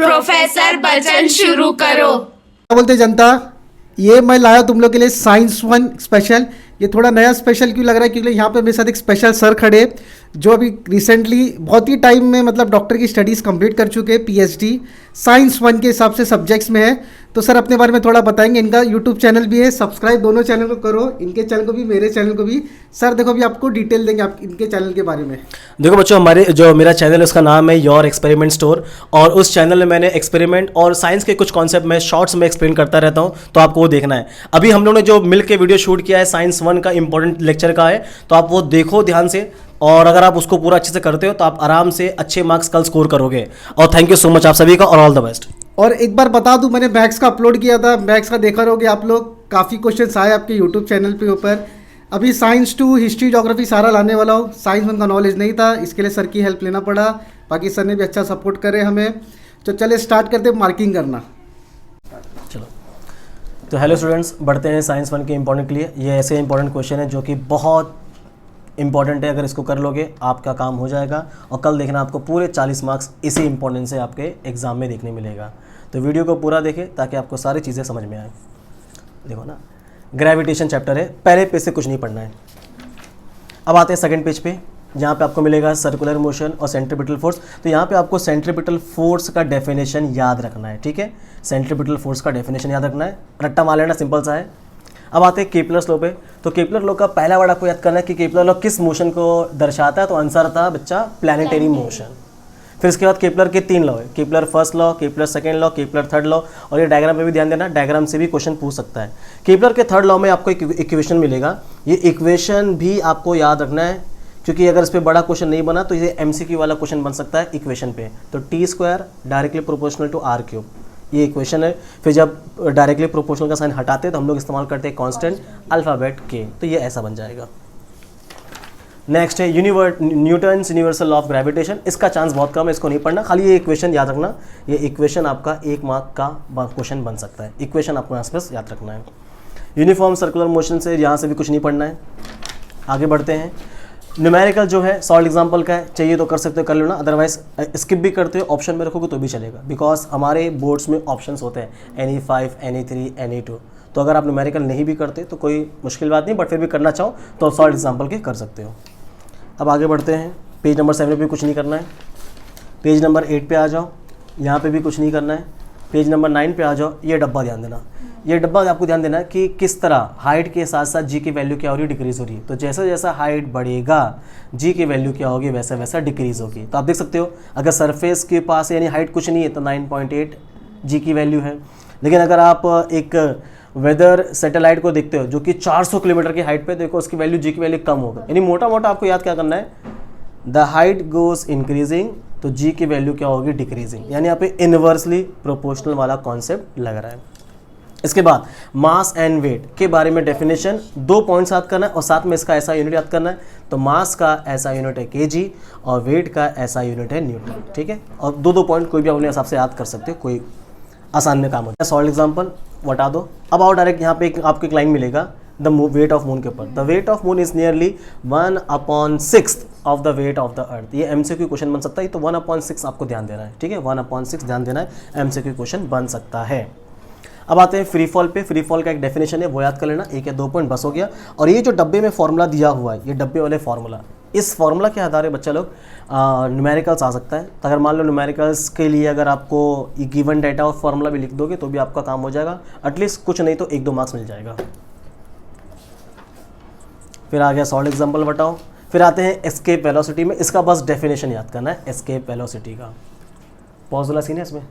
Professor Bachchan शुरू करो। क्या बोलते जनता, ये मैं लाया तुम लोग के लिए साइंस वन स्पेशल। ये थोड़ा नया स्पेशल क्यों लग रहा है, क्योंकि यहाँ पे मेरे साथ एक स्पेशल सर खड़े जो अभी रिसेंटली बहुत ही टाइम में मतलब डॉक्टर की स्टडीज़ कंप्लीट कर चुके हैं, पीएचडी साइंस वन के हिसाब से सब्जेक्ट्स में है। तो सर अपने बारे में थोड़ा बताएंगे। इनका यूट्यूब चैनल भी है, सब्सक्राइब दोनों चैनल को करो, इनके चैनल को भी मेरे चैनल को भी। सर देखो अभी आपको डिटेल देंगे आप इनके चैनल के बारे में। देखो बच्चों, हमारे जो मेरा चैनल है उसका नाम है योर एक्सपेरिमेंट स्टोर, और उस चैनल में मैंने एक्सपेरिमेंट और साइंस के कुछ कॉन्सेप्ट में शॉर्ट्स में एक्सप्लेन करता रहता हूँ, तो आपको वो देखना है। अभी हम लोगों ने जो मिल के वीडियो शूट किया है साइंस वन का इंपॉर्टेंट लेक्चर का है, तो आप वो देखो ध्यान से, और अगर आप उसको पूरा अच्छे से करते हो तो आप आराम से अच्छे मार्क्स कल स्कोर करोगे। और थैंक यू सो मच आप सभी का, और ऑल द बेस्ट। और एक बार बता दूं, मैंने मैथ्स का अपलोड किया था, मैथ्स का देखा रहोगे आप लोग, काफ़ी क्वेश्चंस आए आपके यूट्यूब चैनल पे ऊपर। अभी साइंस 2 हिस्ट्री ज्योग्राफी सारा लाने वाला हूँ। साइंस वन का नॉलेज नहीं था, इसके लिए सर की हेल्प लेना पड़ा, बाकी सर ने भी अच्छा सपोर्ट करे हमें। तो चले स्टार्ट करते मार्किंग करना। चलो तो हेलो स्टूडेंट्स, बढ़ते हैं साइंस वन के इंपॉर्टेंट के लिए। ये ऐसे इंपॉर्टेंट क्वेश्चन है जो कि बहुत इंपॉर्टेंट है, अगर इसको कर लोगे आपका काम हो जाएगा। और कल देखना आपको पूरे 40 मार्क्स इसी इंपॉर्टेंस से आपके एग्जाम में देखने मिलेगा। तो वीडियो को पूरा देखें ताकि आपको सारी चीज़ें समझ में आए। देखो ना, ग्रेविटेशन चैप्टर है, पहले पेज से कुछ नहीं पढ़ना है। अब आते हैं सेकंड पेज पे, जहाँ पे आपको मिलेगा सर्कुलर मोशन और सेंट्रीपिटल फोर्स। तो यहाँ पे आपको सेंट्रीपिटल फोर्स का डेफिनेशन याद रखना है, ठीक है। सेंट्रीपिटल फोर्स का डेफिनेशन याद रखना है, रट्टा मार लेना, सिंपल सा है। अब आते हैं केपलर्स लॉ पे। तो केपलर लॉ का पहला वर्ड आपको याद करना है कि केपलर लॉ किस मोशन को दर्शाता है, तो आंसर था बच्चा प्लैनेटरी मोशन। फिर इसके बाद केपलर के 3 लॉ है, Kepler first law, Kepler second law, Kepler third law. और ये डायग्राम पे भी ध्यान देना, डायग्राम से भी क्वेश्चन पूछ सकता है। केपलर के थर्ड लॉ में आपको एक इक्वेशन मिलेगा, ये इक्वेशन भी आपको याद रखना है, क्योंकि अगर इस पर बड़ा क्वेश्चन नहीं बना तो ये एमसीक्यू वाला क्वेश्चन बन सकता है इक्वेशन पे। तो t² directly proportional to r³, ये इक्वेशन है। फिर जब डायरेक्टली प्रोपोर्शनल का साइन हटाते हैं तो हम लोग इस्तेमाल करते हैं कांस्टेंट अल्फ़ाबेट k, तो ये ऐसा बन जाएगा। नेक्स्ट है Newton's universal law of gravitation. इसका चांस बहुत कम है, इसको नहीं पढ़ना, खाली ये इक्वेशन याद रखना। ये इक्वेशन आपका 1 मार्क का क्वेश्चन बन सकता है, इक्वेशन आपको यहाँ से याद रखना है। यूनिफॉर्म सर्कुलर मोशन से यहाँ से भी कुछ नहीं पढ़ना है। आगे बढ़ते हैं, न्यूमेरिकल जो है सॉल्व एग्जाम्पल का है, चाहिए तो कर सकते हो, कर लो ना, अदरवाइज स्किप भी करते हो, ऑप्शन में रखोगे तो भी चलेगा, बिकॉज हमारे बोर्ड्स में ऑप्शंस होते हैं NE5, NE3, NE2। तो अगर आप न्यूमेरिकल नहीं भी करते तो कोई मुश्किल बात नहीं, बट फिर भी करना चाहो तो सॉल्व एग्जाम्पल के कर सकते हो। अब आगे बढ़ते हैं, पेज नंबर 7 पे कुछ नहीं करना है। पेज नंबर 8 पे आ जाओ, यहाँ पे भी कुछ नहीं करना है। पेज नंबर 9 पे आ जाओ, ये डब्बा ध्यान देना, ये डब्बा आपको ध्यान देना कि किस तरह हाइट के साथ साथ जी की वैल्यू क्या हो रही है, डिक्रीज हो रही है। तो जैसा जैसा हाइट बढ़ेगा जी की वैल्यू क्या होगी, वैसा वैसा डिक्रीज होगी। तो आप देख सकते हो, अगर सरफेस के पास यानी हाइट कुछ नहीं है तो 9.8 जी की वैल्यू है। लेकिन अगर आप एक वेदर सैटेलाइट को देखते हो जो कि 400 किलोमीटर की हाइट पे, देखो उसकी वैल्यू जी की वैल्यू कम होगा। यानी मोटा मोटा आपको याद क्या करना है, द हाइट गोज इंक्रीजिंग, तो जी की वैल्यू क्या होगी, डिक्रीजिंग। यानी यहाँ पे इनवर्सली प्रोपोर्शनल वाला कॉन्सेप्ट लग रहा है। इसके बाद मास एंड वेट के बारे में डेफिनेशन 2 पॉइंट्स याद करना है, और साथ में इसका ऐसा यूनिट याद करना है। तो मास का ऐसा यूनिट है kg और वेट का ऐसा यूनिट है न्यूटन, ठीक है। और 2 पॉइंट कोई भी अपने हिसाब से याद कर सकते हो, कोई आसान में काम होता है। सॉल्व एग्जाम्पल बता दो। अब आओ डायरेक्ट यहाँ पे आपको एक लाइन मिलेगा, द वेट ऑफ मून के ऊपर। The weight of moon is nearly 1/6 of the weight of the अर्थ। ये एमसीक्यू क्वेश्चन बन सकता है, तो 1/6 आपको ध्यान देना है, ठीक है, 1/6 ध्यान देना है, एमसीक्यू क्वेश्चन बन सकता है। अब आते हैं फ्री फॉल पे। फ्री फॉल का एक डेफिनेशन है, वो याद कर लेना, 1 या 2 पॉइंट बस हो गया। और ये जो डब्बे में फॉर्मूला दिया हुआ है, ये डब्बे वाले फॉर्मूला, इस फॉर्मूला के आधार पर बच्चा लोग न्यूमेरिकल्स आ सकता है। तो अगर मान लो न्यूमेरिकल्स के लिए अगर आपको ये गिवन डाटा और फॉर्मूला भी लिख दोगे तो भी आपका काम हो जाएगा, एटलीस्ट कुछ नहीं तो 1-2 मार्क्स मिल जाएगा। फिर आ गया सॉल्व एग्जाम्पल बताओ। फिर आते हैं एस्केप वेलोसिटी में, इसका बस डेफिनेशन याद करना है एस्केप वेलोसिटी का। पॉज वाला सीन है इसमें,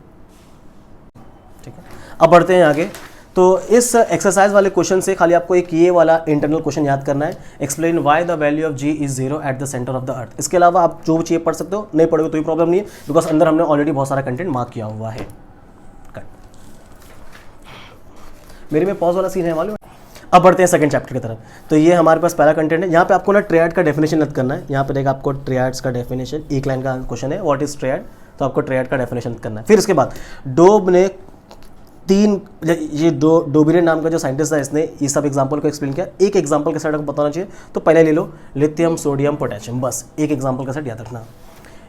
ठीक है। अब बढ़ते हैं आगे। तो इस एक्सरसाइज वाले क्वेश्चन से खाली आपको एक ये वाला इंटरनल क्वेश्चन याद करना है, explain why the value of g is 0 at the centre of the earth. इसके अलावा आप जो भी चाहिए पढ़ सकते हो, नहीं पढ़ोगे तो भी प्रॉब्लम नहीं है, बिकॉज अंदर हमने ऑलरेडी बहुत सारा कंटेंट मार्क किया हुआ है। मेरे में पॉज वाला सीन है मालूम है। अब बढ़ते हैं सेकंड चैप्टर की तरफ। तो ये हमारे पास पहला कंटेंट है। यहाँ पे आपको ना ट्रियाड का डेफिनेशन याद करना है। यहाँ पे देखा आपको ट्रियाड्स का डेफिनेशन, एक लाइन का क्वेश्चन है, व्हाट इज ट्रियाड, तो आपको ट्रियाड का डेफिनेशन करना है। फिर इसके बाद डोब ने 3, ये डोबिरे नाम का जो साइंटिस्ट है, इसने ये सब एग्जाम्पल को एक्सप्लेन किया। एक एग्जाम्पल का सेट आपको बताना चाहिए, तो पहले ले लो लिथियम, सोडियम, पोटेशियम, बस एक एग्जाम्पल का सेट याद रखना।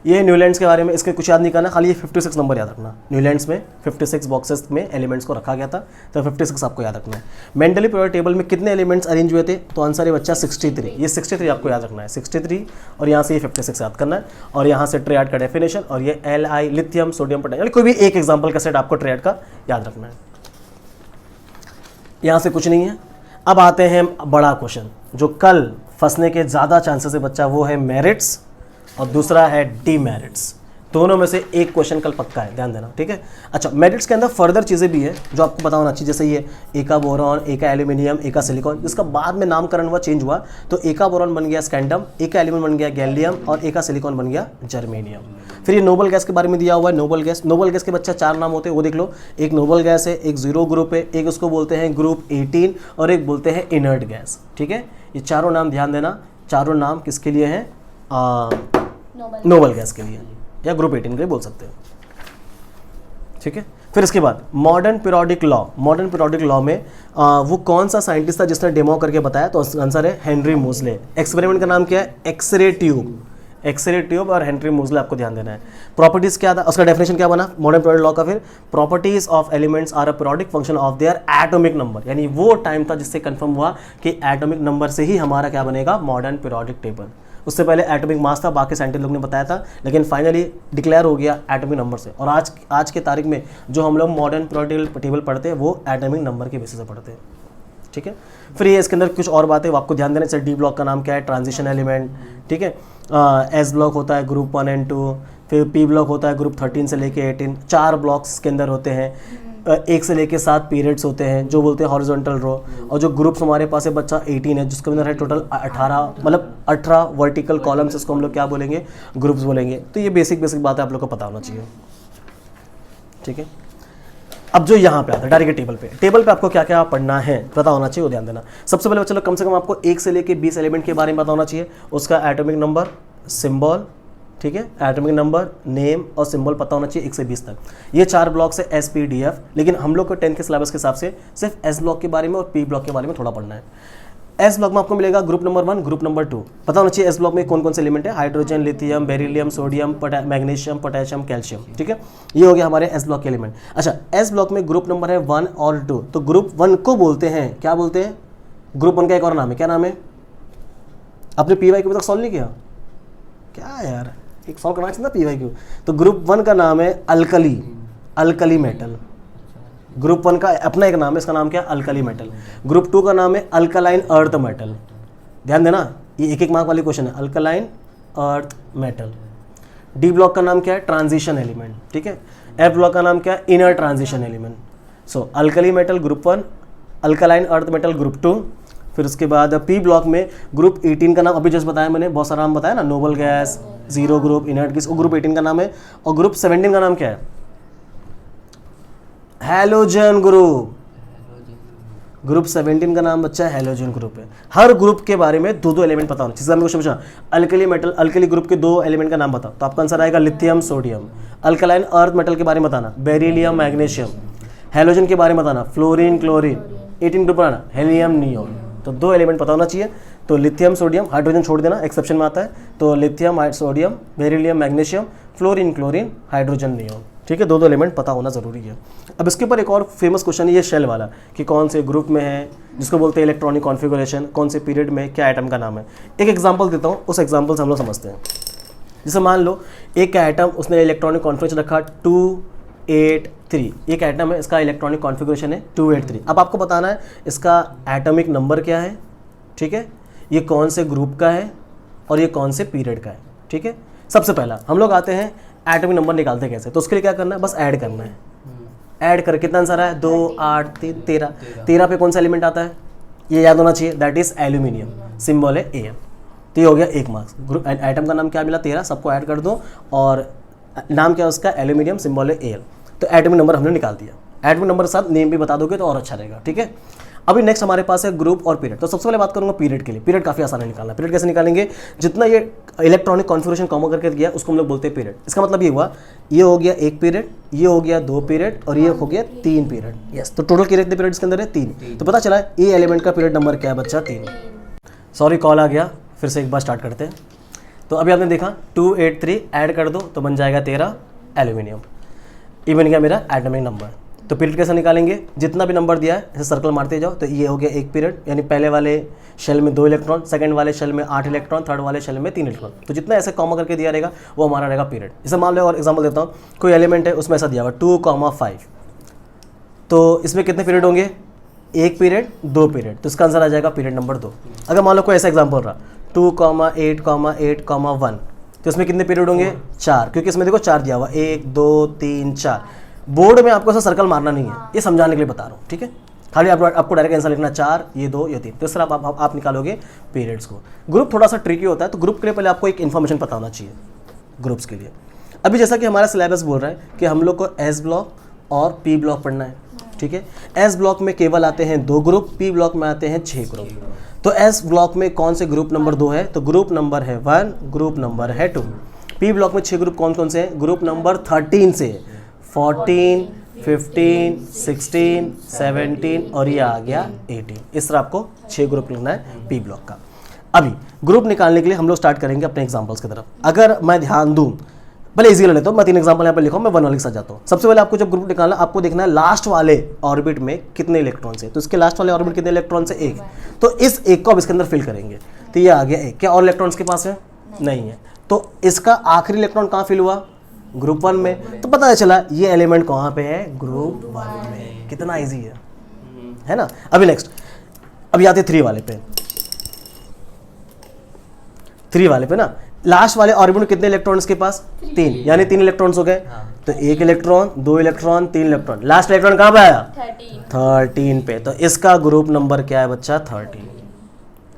ये न्यूलैंड्स के बारे में इसके कुछ याद नहीं करना, खाली ये 56 नंबर याद रखना। न्यूलैंड्स में 56 बॉक्सेस में एलिमेंट्स को रखा गया था, तो 56 आपको याद रखना है। मेंडली पीरियोडिक टेबल में कितने एलिमेंट्स अरेंज हुए थे, तो आंसर है बच्चा 63। ये 63 आपको याद रखना है, 63 और यहाँ से ये 56 याद करना है, और यहाँ से ट्रायड का डेफिनेशन, और ये Li लिथियम सोडियम पोटेशियम, कोई भी एक एग्जाम्पल का सेट आपको ट्रायड का याद रखना है। यहाँ से कुछ नहीं है। अब आते हैं बड़ा क्वेश्चन जो कल फंसने के ज़्यादा चांसेस है बच्चा, वो है मेरिट्स और दूसरा है डीमेरिट्स। दोनों में से एक क्वेश्चन कल पक्का है, ध्यान देना, ठीक है। अच्छा, मेरिट्स के अंदर फर्दर चीज़ें भी है जो आपको पता होना चाहिए, जैसे ये एका बोरॉन, एका एल्यूमिनियम, एका सिलिकॉन, जिसका बाद में नामकरण हुआ, चेंज हुआ, तो एका बोरॉन बन गया स्कैंडम, एका एल्यूमिनियम बन गया गैलियम और एका सिलिकॉन बन गया जर्मेनियम। फिर ये नोबल गैस के बारे में दिया हुआ है। नोबल गैस के बच्चा 4 नाम होते हैं, वो देख लो। एक नोबल गैस है, एक जीरो ग्रुप है, एक उसको बोलते हैं ग्रुप 18 और एक बोलते हैं इनर्ट गैस, ठीक है। ये चारों नाम ध्यान देना, चारों नाम किसके लिए हैं, नोबल गैस के लिए या ग्रुप 18 के लिए बोल सकते हैं, ठीक है। फिर इसके बाद मॉडर्न पीरियोडिक लॉ में वो कौन सा साइंटिस्ट था जिसने डेमो करके बताया, तो आंसर है हेनरी मोज़ले। एक्सपेरिमेंट का नाम क्या है, एक्सरे ट्यूब और हेनरी मोज़ले आपको ध्यान देना है। प्रॉपर्टीज क्या था, उसका डेफिनेशन क्या बना मॉडर्न पीरियोडिक लॉ का, फिर properties of elements are a periodic function of their atomic number, यानी वो टाइम था जिससे कंफर्म हुआ कि एटॉमिक नंबर से ही हमारा क्या बनेगा, मॉडर्न पीरियोडिक टेबल। उससे पहले एटॉमिक मास था, बाकी साइंटिस्ट लोग ने बताया था, लेकिन फाइनली डिक्लेयर हो गया एटॉमिक नंबर से। और आज के तारीख में जो हम लोग मॉडर्न पीरियोडिक टेबल पढ़ते हैं वो एटॉमिक नंबर के बेसिस से पढ़ते हैं, ठीक है। फिर ये इसके अंदर कुछ और बातें आपको ध्यान देना, जैसे डी ब्लॉक का नाम क्या है, ट्रांजिशन एलिमेंट, ठीक है। एस ब्लॉक होता है ग्रुप 1 और 2, फिर पी ब्लॉक होता है ग्रुप 13 से लेके 18, 4 ब्लॉक्स के अंदर होते हैं, 1 से लेके 7 पीरियड्स होते हैं जो बोलते हैं हॉरिजॉन्टल रो, और जो ग्रुप्स हमारे पास है बच्चा 18 है, जिसके अंदर है टोटल 18, मतलब 18 वर्टिकल कॉलम्स, इसको हम लोग क्या बोलेंगे, ग्रुप्स बोलेंगे। तो ये बेसिक बात है, आप लोग को पता होना चाहिए, ठीक है। अब जो यहाँ पे आता है डायरेक्ट टेबल पे आपको क्या क्या पढ़ना है पता होना चाहिए, वो ध्यान देना। सबसे पहले चलो कम से कम आपको 1 से लेके 20 एलिमेंट के बारे में पता होना चाहिए, उसका एटॉमिक नंबर, सिंबल, ठीक है, एटॉमिक नंबर, नेम और सिंबल पता होना चाहिए 1 से 20 तक। ये 4 ब्लॉक से SPDF, लेकिन हम लोग को 10th के सिलेबस के हिसाब से सिर्फ S ब्लॉक के बारे में और P ब्लॉक के बारे में थोड़ा पढ़ना है। S ब्लॉक में आपको मिलेगा ग्रुप नंबर 1, ग्रुप नंबर 2, पता होना चाहिए S ब्लॉक में कौन कौन से एलिमेंट है, hydrogen, lithium, beryllium, sodium, magnesium, potassium, calcium, ठीक है। ये हो गया हमारे S ब्लॉक के एलिमेंट। अच्छा, S ब्लॉक में ग्रुप नंबर है 1 और 2, तो ग्रुप 1 को बोलते हैं, क्या बोलते हैं, ग्रुप 1 का एक और नाम है, क्या नाम है, आपने PY को तक सॉल्व नहीं किया क्या यार, एक सॉल्व करना चाहिए ना PY। तो ग्रुप 1 का नाम है अल्कली मेटल, ग्रुप 1 का अपना एक नाम है, इसका नाम क्या है, अल्कली मेटल। ग्रुप 2 का नाम है अल्कलाइन अर्थ मेटल, ध्यान देना, ये एक मार्क वाली क्वेश्चन है, alkaline earth metal. D block का नाम क्या है, ट्रांजिशन एलिमेंट, ठीक है। एफ ब्लॉक का नाम क्या है, inner transition element. So alkali metal group 1, alkaline earth metal group 2। फिर उसके बाद पी ब्लॉक में ग्रुप 18 का नाम अभी जैसे बताया मैंने, बहुत सारा नाम बताया ना, noble gas, zero group, inert gas, वो ग्रुप 18 का नाम है। और ग्रुप 17 का नाम क्या है, हैलोजन ग्रुप। ग्रुप 17 का नाम बच्चा हैलोजन ग्रुप है। हर ग्रुप के बारे में 2 एलिमेंट पता होना। जिसका क्वेश्चन पूछा अल्कली मेटल, अल्कली ग्रुप के 2 एलिमेंट का नाम बताओ, तो आपका आंसर आएगा lithium, sodium. Alkaline earth metal के बारे में बताना, बेरिलियम, मैग्नीशियम। हैलोजन के बारे में बताना, फ्लोरीन, क्लोरीन। 18 ग्रुप बनाना, हेलियम, नियोन। तो 2 एलिमेंट पता होना चाहिए, तो लिथियम, सोडियम, हाइड्रोजन छोड़ देना, एक्सेप्शन में आता है, तो lithium, sodium, beryllium, magnesium, fluorine, chlorine, hydrogen, neon, ठीक है। 2 एलिमेंट पता होना जरूरी है। अब इसके ऊपर एक और फेमस क्वेश्चन है ये शेल वाला, कि कौन से ग्रुप में है, जिसको बोलते हैं इलेक्ट्रॉनिक कॉन्फ़िगरेशन, कौन से पीरियड में क्या एटम का नाम है। एक एग्जांपल देता हूँ, उस एग्जांपल से हम लोग समझते हैं। जैसे मान लो एक एटम, उसने इलेक्ट्रॉनिक कॉन्फ़िगरेशन रखा 283, एक एटम है, इसका इलेक्ट्रॉनिक कॉन्फ़िगरेशन है 283। अब आपको बताना है इसका एटॉमिक नंबर क्या है, ठीक है, ये कौन से ग्रुप का है और ये कौन से पीरियड का है, ठीक है। सबसे पहला हम लोग आते हैं एटॉमिक नंबर निकालते कैसे, तो उसके लिए क्या करना है, बस ऐड करना है। ऐड कर कितना आंसर है, 2, 8, 3, 13। 13 पे कौन सा एलिमेंट आता है, ये याद होना चाहिए, दैट इज एल्यूमिनियम, सिंबल है AM। तो ये हो गया 1 मार्क्स। ग्रुप आइटम का नाम क्या मिला, 13, सबको ऐड कर दो, और नाम क्या है उसका, एल्यूमिनियम, सिंबल है AL। तो एटॉमिक नंबर हमने निकाल दिया। एटॉमिक नंबर के साथ नेम भी बता दोगे तो और अच्छा रहेगा, ठीक है। अभी नेक्स्ट हमारे पास है ग्रुप और पीरियड। तो सबसे पहले बात करूंगा पीरियड के लिए। पीरियड काफी आसान है निकालना। पीरियड कैसे निकालेंगे, जितना ये इलेक्ट्रॉनिक कॉन्फ़िगरेशन कॉमन करके दिया उसको हम लोग बोलते हैं पीरियड। इसका मतलब ये हुआ, ये हो गया 1 पीरियड, ये हो गया 2 पीरियड और ये हो गया 3 पीरियड। यस, तो टोटल कितने पीरियड इसके अंदर है, 3। तो पता चला ये एलिमेंट का पीरियड नंबर क्या है बच्चा, 3। सॉरी कॉल आ गया, फिर से एक बार स्टार्ट करते हैं। तो अभी आपने देखा 283 ऐड कर दो तो बन जाएगा 13 एल्यूमिनियम। ये बन गया मेरा एटॉमिक नंबर। तो पीरियड कैसे निकालेंगे, जितना भी नंबर दिया है ऐसे सर्कल मारते जाओ। तो ये हो गया एक पीरियड, यानी पहले वाले शेल में 2 इलेक्ट्रॉन, सेकंड वाले शेल में 8 इलेक्ट्रॉन, थर्ड वाले शेल में 3 इलेक्ट्रॉन। तो जितना ऐसे कॉमा करके दिया रहेगा वो हमारा रहेगा पीरियड। जैसे मान लो और एग्जाम्पल देता हूँ, कोई एलिमेंट है उसमें ऐसा दिया हुआ 2,5, तो इसमें कितने पीरियड होंगे, 1 पीरियड 2 पीरियड, तो इसका आंसर आ जाएगा पीरियड नंबर 2। अगर मान लो कोई ऐसा एग्जाम्पल रहा 2,8,8,1, तो इसमें कितने पीरियड होंगे, 4, क्योंकि इसमें देखो 4 दिया हुआ, 1 2 3 4। बोर्ड में आपको ऐसा सर्कल मारना नहीं है, ये समझाने के लिए बता रहा हूँ, ठीक है। खाली आपको डायरेक्ट आंसर लिखना 4, ये 2, ये 3। तो इस तरह आप निकालोगे पीरियड्स को। ग्रुप थोड़ा सा ट्रिकी होता है, तो ग्रुप के लिए पहले आपको एक इन्फॉर्मेशन पता होना चाहिए ग्रुप्स के लिए। अभी जैसा कि हमारा सिलेबस बोल रहा है कि हम लोग को एस ब्लॉक और पी ब्लॉक पढ़ना है, ठीक है। एस ब्लॉक में केवल आते हैं 2 ग्रुप, पी ब्लॉक में आते हैं 6 ग्रुप। तो एस ब्लॉक में कौन से ग्रुप नंबर 2 है, तो ग्रुप नंबर है 1, ग्रुप नंबर है 2। पी ब्लॉक में 6 ग्रुप कौन कौन से हैं, ग्रुप नंबर 13 से 14, 15, 16, 17 और ये आ गया 18। इस तरह आपको 6 ग्रुप लिखना है पी ब्लॉक का। अभी ग्रुप निकालने के लिए हम लोग स्टार्ट करेंगे अपने एग्जांपल्स की तरफ। अगर मैं ध्यान दूं, पहले इजी ले लेता हूँ, मैं 3 एग्जांपल यहाँ पे लिखा हूँ, मैं 1 वाले के साथ जाता हूँ। सबसे पहले आपको जब ग्रुप निकालना, आपको देखना है लास्ट वाले ऑर्बिट में कितने इलेक्ट्रॉन्स है। तो इसके लास्ट वाले ऑर्बिट कितने इलेक्ट्रॉन्स है, 1। तो इस 1 को अब इसके अंदर फिल करेंगे, तो ये आ गया 1। क्या और इलेक्ट्रॉन्स के पास है, नहीं है। तो इसका आखिरी इलेक्ट्रॉन कहाँ फिल हुआ, ग्रुप 1 में। तो पता चला ये एलिमेंट कहाँ पे है, ग्रुप 1 में। कितना इजी है ना। अभी नेक्स्ट, अभी आते 3 वाले पे। 3 वाले पे ना लास्ट वाले ऑर्बिट में कितने इलेक्ट्रॉन्स के पास, 3, यानी 3 इलेक्ट्रॉन्स हो गए। तो 1 electron, 2 electron, 3 electron, last electron कहाँ पे आया, 13 पे। तो इसका ग्रुप नंबर क्या है बच्चा, 13।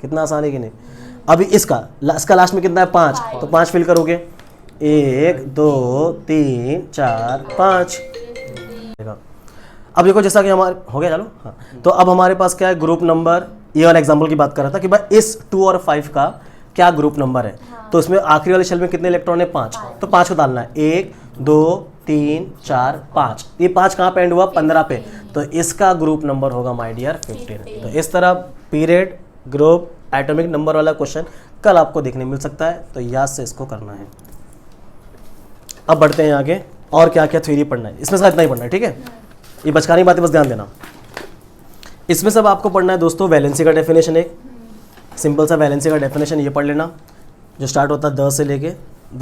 कितना आसान है कि नहीं। अभी इसका लास्ट में कितना है, 5, तो 5 फिल करोगे, 1 2 3 4 5। अब देखो जैसा कि हमारे हो गया, चलो हाँ। तो अब हमारे पास क्या है, ग्रुप नंबर, ये वाला एग्जांपल की बात कर रहा था कि भाई इस 2 और 5 का क्या ग्रुप नंबर है। तो इसमें आखिरी वाले शेल में कितने इलेक्ट्रॉन है, 5। तो 5 को डालना है, 1 2 3 4 5। ये 5 कहाँ पे एंड हुआ, 15 पे। तो इसका ग्रुप नंबर होगा माय डियर 15। तो इस तरह पीरियड, ग्रुप, एटॉमिक नंबर वाला क्वेश्चन कल आपको देखने मिल सकता है, तो याद से इसको करना है। अब बढ़ते हैं आगे, और क्या क्या थ्योरी पढ़ना है, इसमें से इतना ही पढ़ना है, ठीक है। ये बचकानी बातें बस ध्यान देना। इसमें सब आपको पढ़ना है दोस्तों, वैलेंसी का डेफिनेशन, एक सिंपल सा वैलेंसी का डेफिनेशन ये पढ़ लेना, जो स्टार्ट होता है 10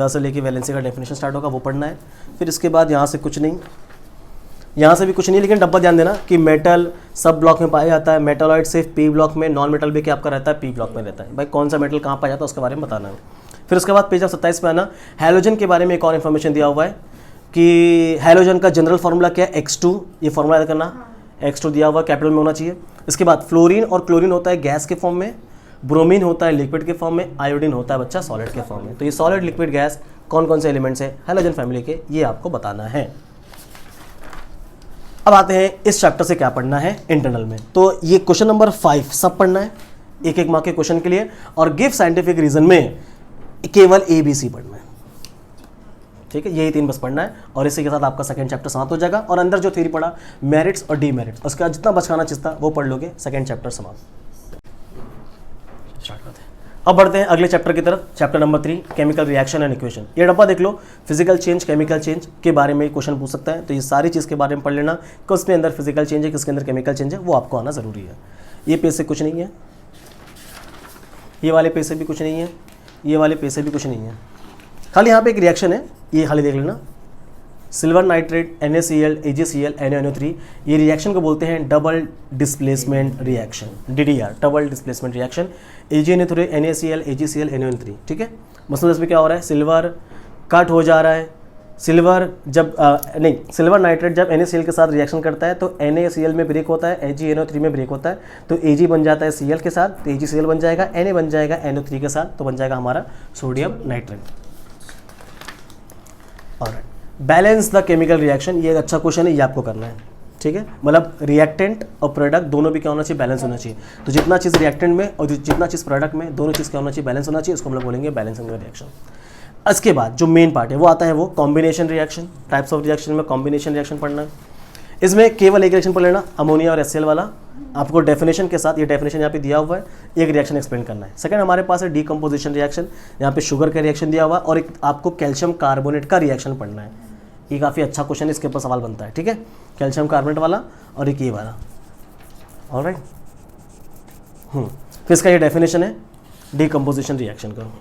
से लेके वैलेंसी का डेफिनेशन स्टार्ट होगा, वो पढ़ना है। फिर इसके बाद यहाँ से कुछ नहीं, यहाँ से भी कुछ नहीं, लेकिन डब्बा ध्यान देना कि मेटल सब ब्लॉक में पाया जाता है, मेटलॉइड सिर्फ पी ब्लॉक में, नॉन मेटल भी क्या आपका रहता है, पी ब्लॉक में रहता है। भाई कौन सा मेटल कहाँ पाया जाता है उसके बारे में बताना है। फिर उसके बाद पेज 27 पे आना, हैलोजन के बारे में एक और इन्फॉर्मेशन दिया हुआ है कि हैलोजन का जनरल फार्मूला क्या है, X2। ये फार्मूला याद करना, X2 दिया हुआ कैपिटल में होना चाहिए। इसके बाद फ्लोरीन और क्लोरीन होता है गैस के फॉर्म में, ब्रोमीन होता है लिक्विड के फॉर्म में, आयोडीन होता है बच्चा सॉलिड के फॉर्म में। तो ये सॉलिड, लिक्विड, गैस कौन कौन से एलिमेंट्स है हैलोजन फैमिली के, ये आपको बताना है। अब आते हैं इस चैप्टर से क्या पढ़ना है इंटरनल में। तो ये क्वेश्चन नंबर 5 सब पढ़ना है, एक एक मार्क के क्वेश्चन के लिए। और गिव साइंटिफिक रीजन में केवल ABC पढ़ना है, ठीक है। यही 3 बस पढ़ना है, और इसी के साथ आपका सेकंड चैप्टर समाप्त हो जाएगा। और अंदर जो थ्योरी पढ़ा, मेरिट्स और डीमेरिट्स, उसका जितना बचकाना चीज था वो पढ़ लोगे, सेकंड चैप्टर समाप्त। स्टार्ट करते हैं। अब बढ़ते हैं अगले चैप्टर की तरफ, chapter number 3, chemical reaction and equation. ये डब्बा देख लो, फिजिकल चेंज, केमिकल चेंज के बारे में क्वेश्चन पूछ सकता है। तो ये सारी चीज़ के बारे में पढ़ लेना, किसके अंदर फिजिकल चेंज है, किसके अंदर केमिकल चेंज है, वो आपको आना जरूरी है। ये पेज से कुछ नहीं है, ये वाले पेज से भी कुछ नहीं है, ये वाले पेज से भी कुछ नहीं है। खाली यहाँ पे एक रिएक्शन है, ये खाली देख लेना, silver nitrate, NaCl, AgCl, NaNO3। ये रिएक्शन को बोलते हैं double displacement reaction, DDR, double displacement reaction. AgNO3, NaCl, AgCl, NaNO3, ठीक है। मतलब इसमें क्या हो रहा है, सिल्वर कट हो जा रहा है। सिल्वर जब सिल्वर नाइट्रेट जब NaCl के साथ रिएक्शन करता है तो NaCl में ब्रेक होता है, AgNO3 में ब्रेक होता है, तो Ag बन जाता है Cl के साथ, तो AgCl बन जाएगा, Na बन जाएगा NO3 के साथ, तो बन जाएगा हमारा सोडियम नाइट्रेट। और बैलेंस द केमिकल रिएक्शन, ये एक अच्छा क्वेश्चन है, ये आपको करना है, ठीक है। मतलब रिएक्टेंट और प्रोडक्ट दोनों भी क्या होना चाहिए, बैलेंस होना चाहिए। तो जितना चीज़ रिएक्टेंट में और जितना चीज़ प्रोडक्ट में, दोनों चीज़ क्या होना चाहिए, बैलेंस होना चाहिए। उसको हम लोग बोलेंगे बैलेंसिंग रिएक्शन। इसके बाद जो मेन पार्ट है वो आता है वो combination reaction. Types of reaction में कॉम्बिनेशन रिएक्शन पढ़ना है। इसमें केवल एक रिएक्शन पढ़ लेना, अमोनिया और HCl वाला। आपको डेफिनेशन के साथ, ये डेफिनेशन यहाँ पे दिया हुआ है, एक रिएक्शन एक्सप्लेन करना है। सेकंड हमारे पास है डीकम्पोजिशन रिएक्शन, यहाँ पे शुगर का रिएक्शन दिया हुआ है और एक आपको कैल्शियम कार्बोनेट का रिएक्शन पढ़ना है। ये काफ़ी अच्छा क्वेश्चन है, इसके ऊपर सवाल बनता है, ठीक है। कैल्शियम कार्बोनेट वाला और एक ये वाला, ऑलराइट। फिर इसका ये डेफिनेशन है डीकम्पोजिशन रिएक्शन का।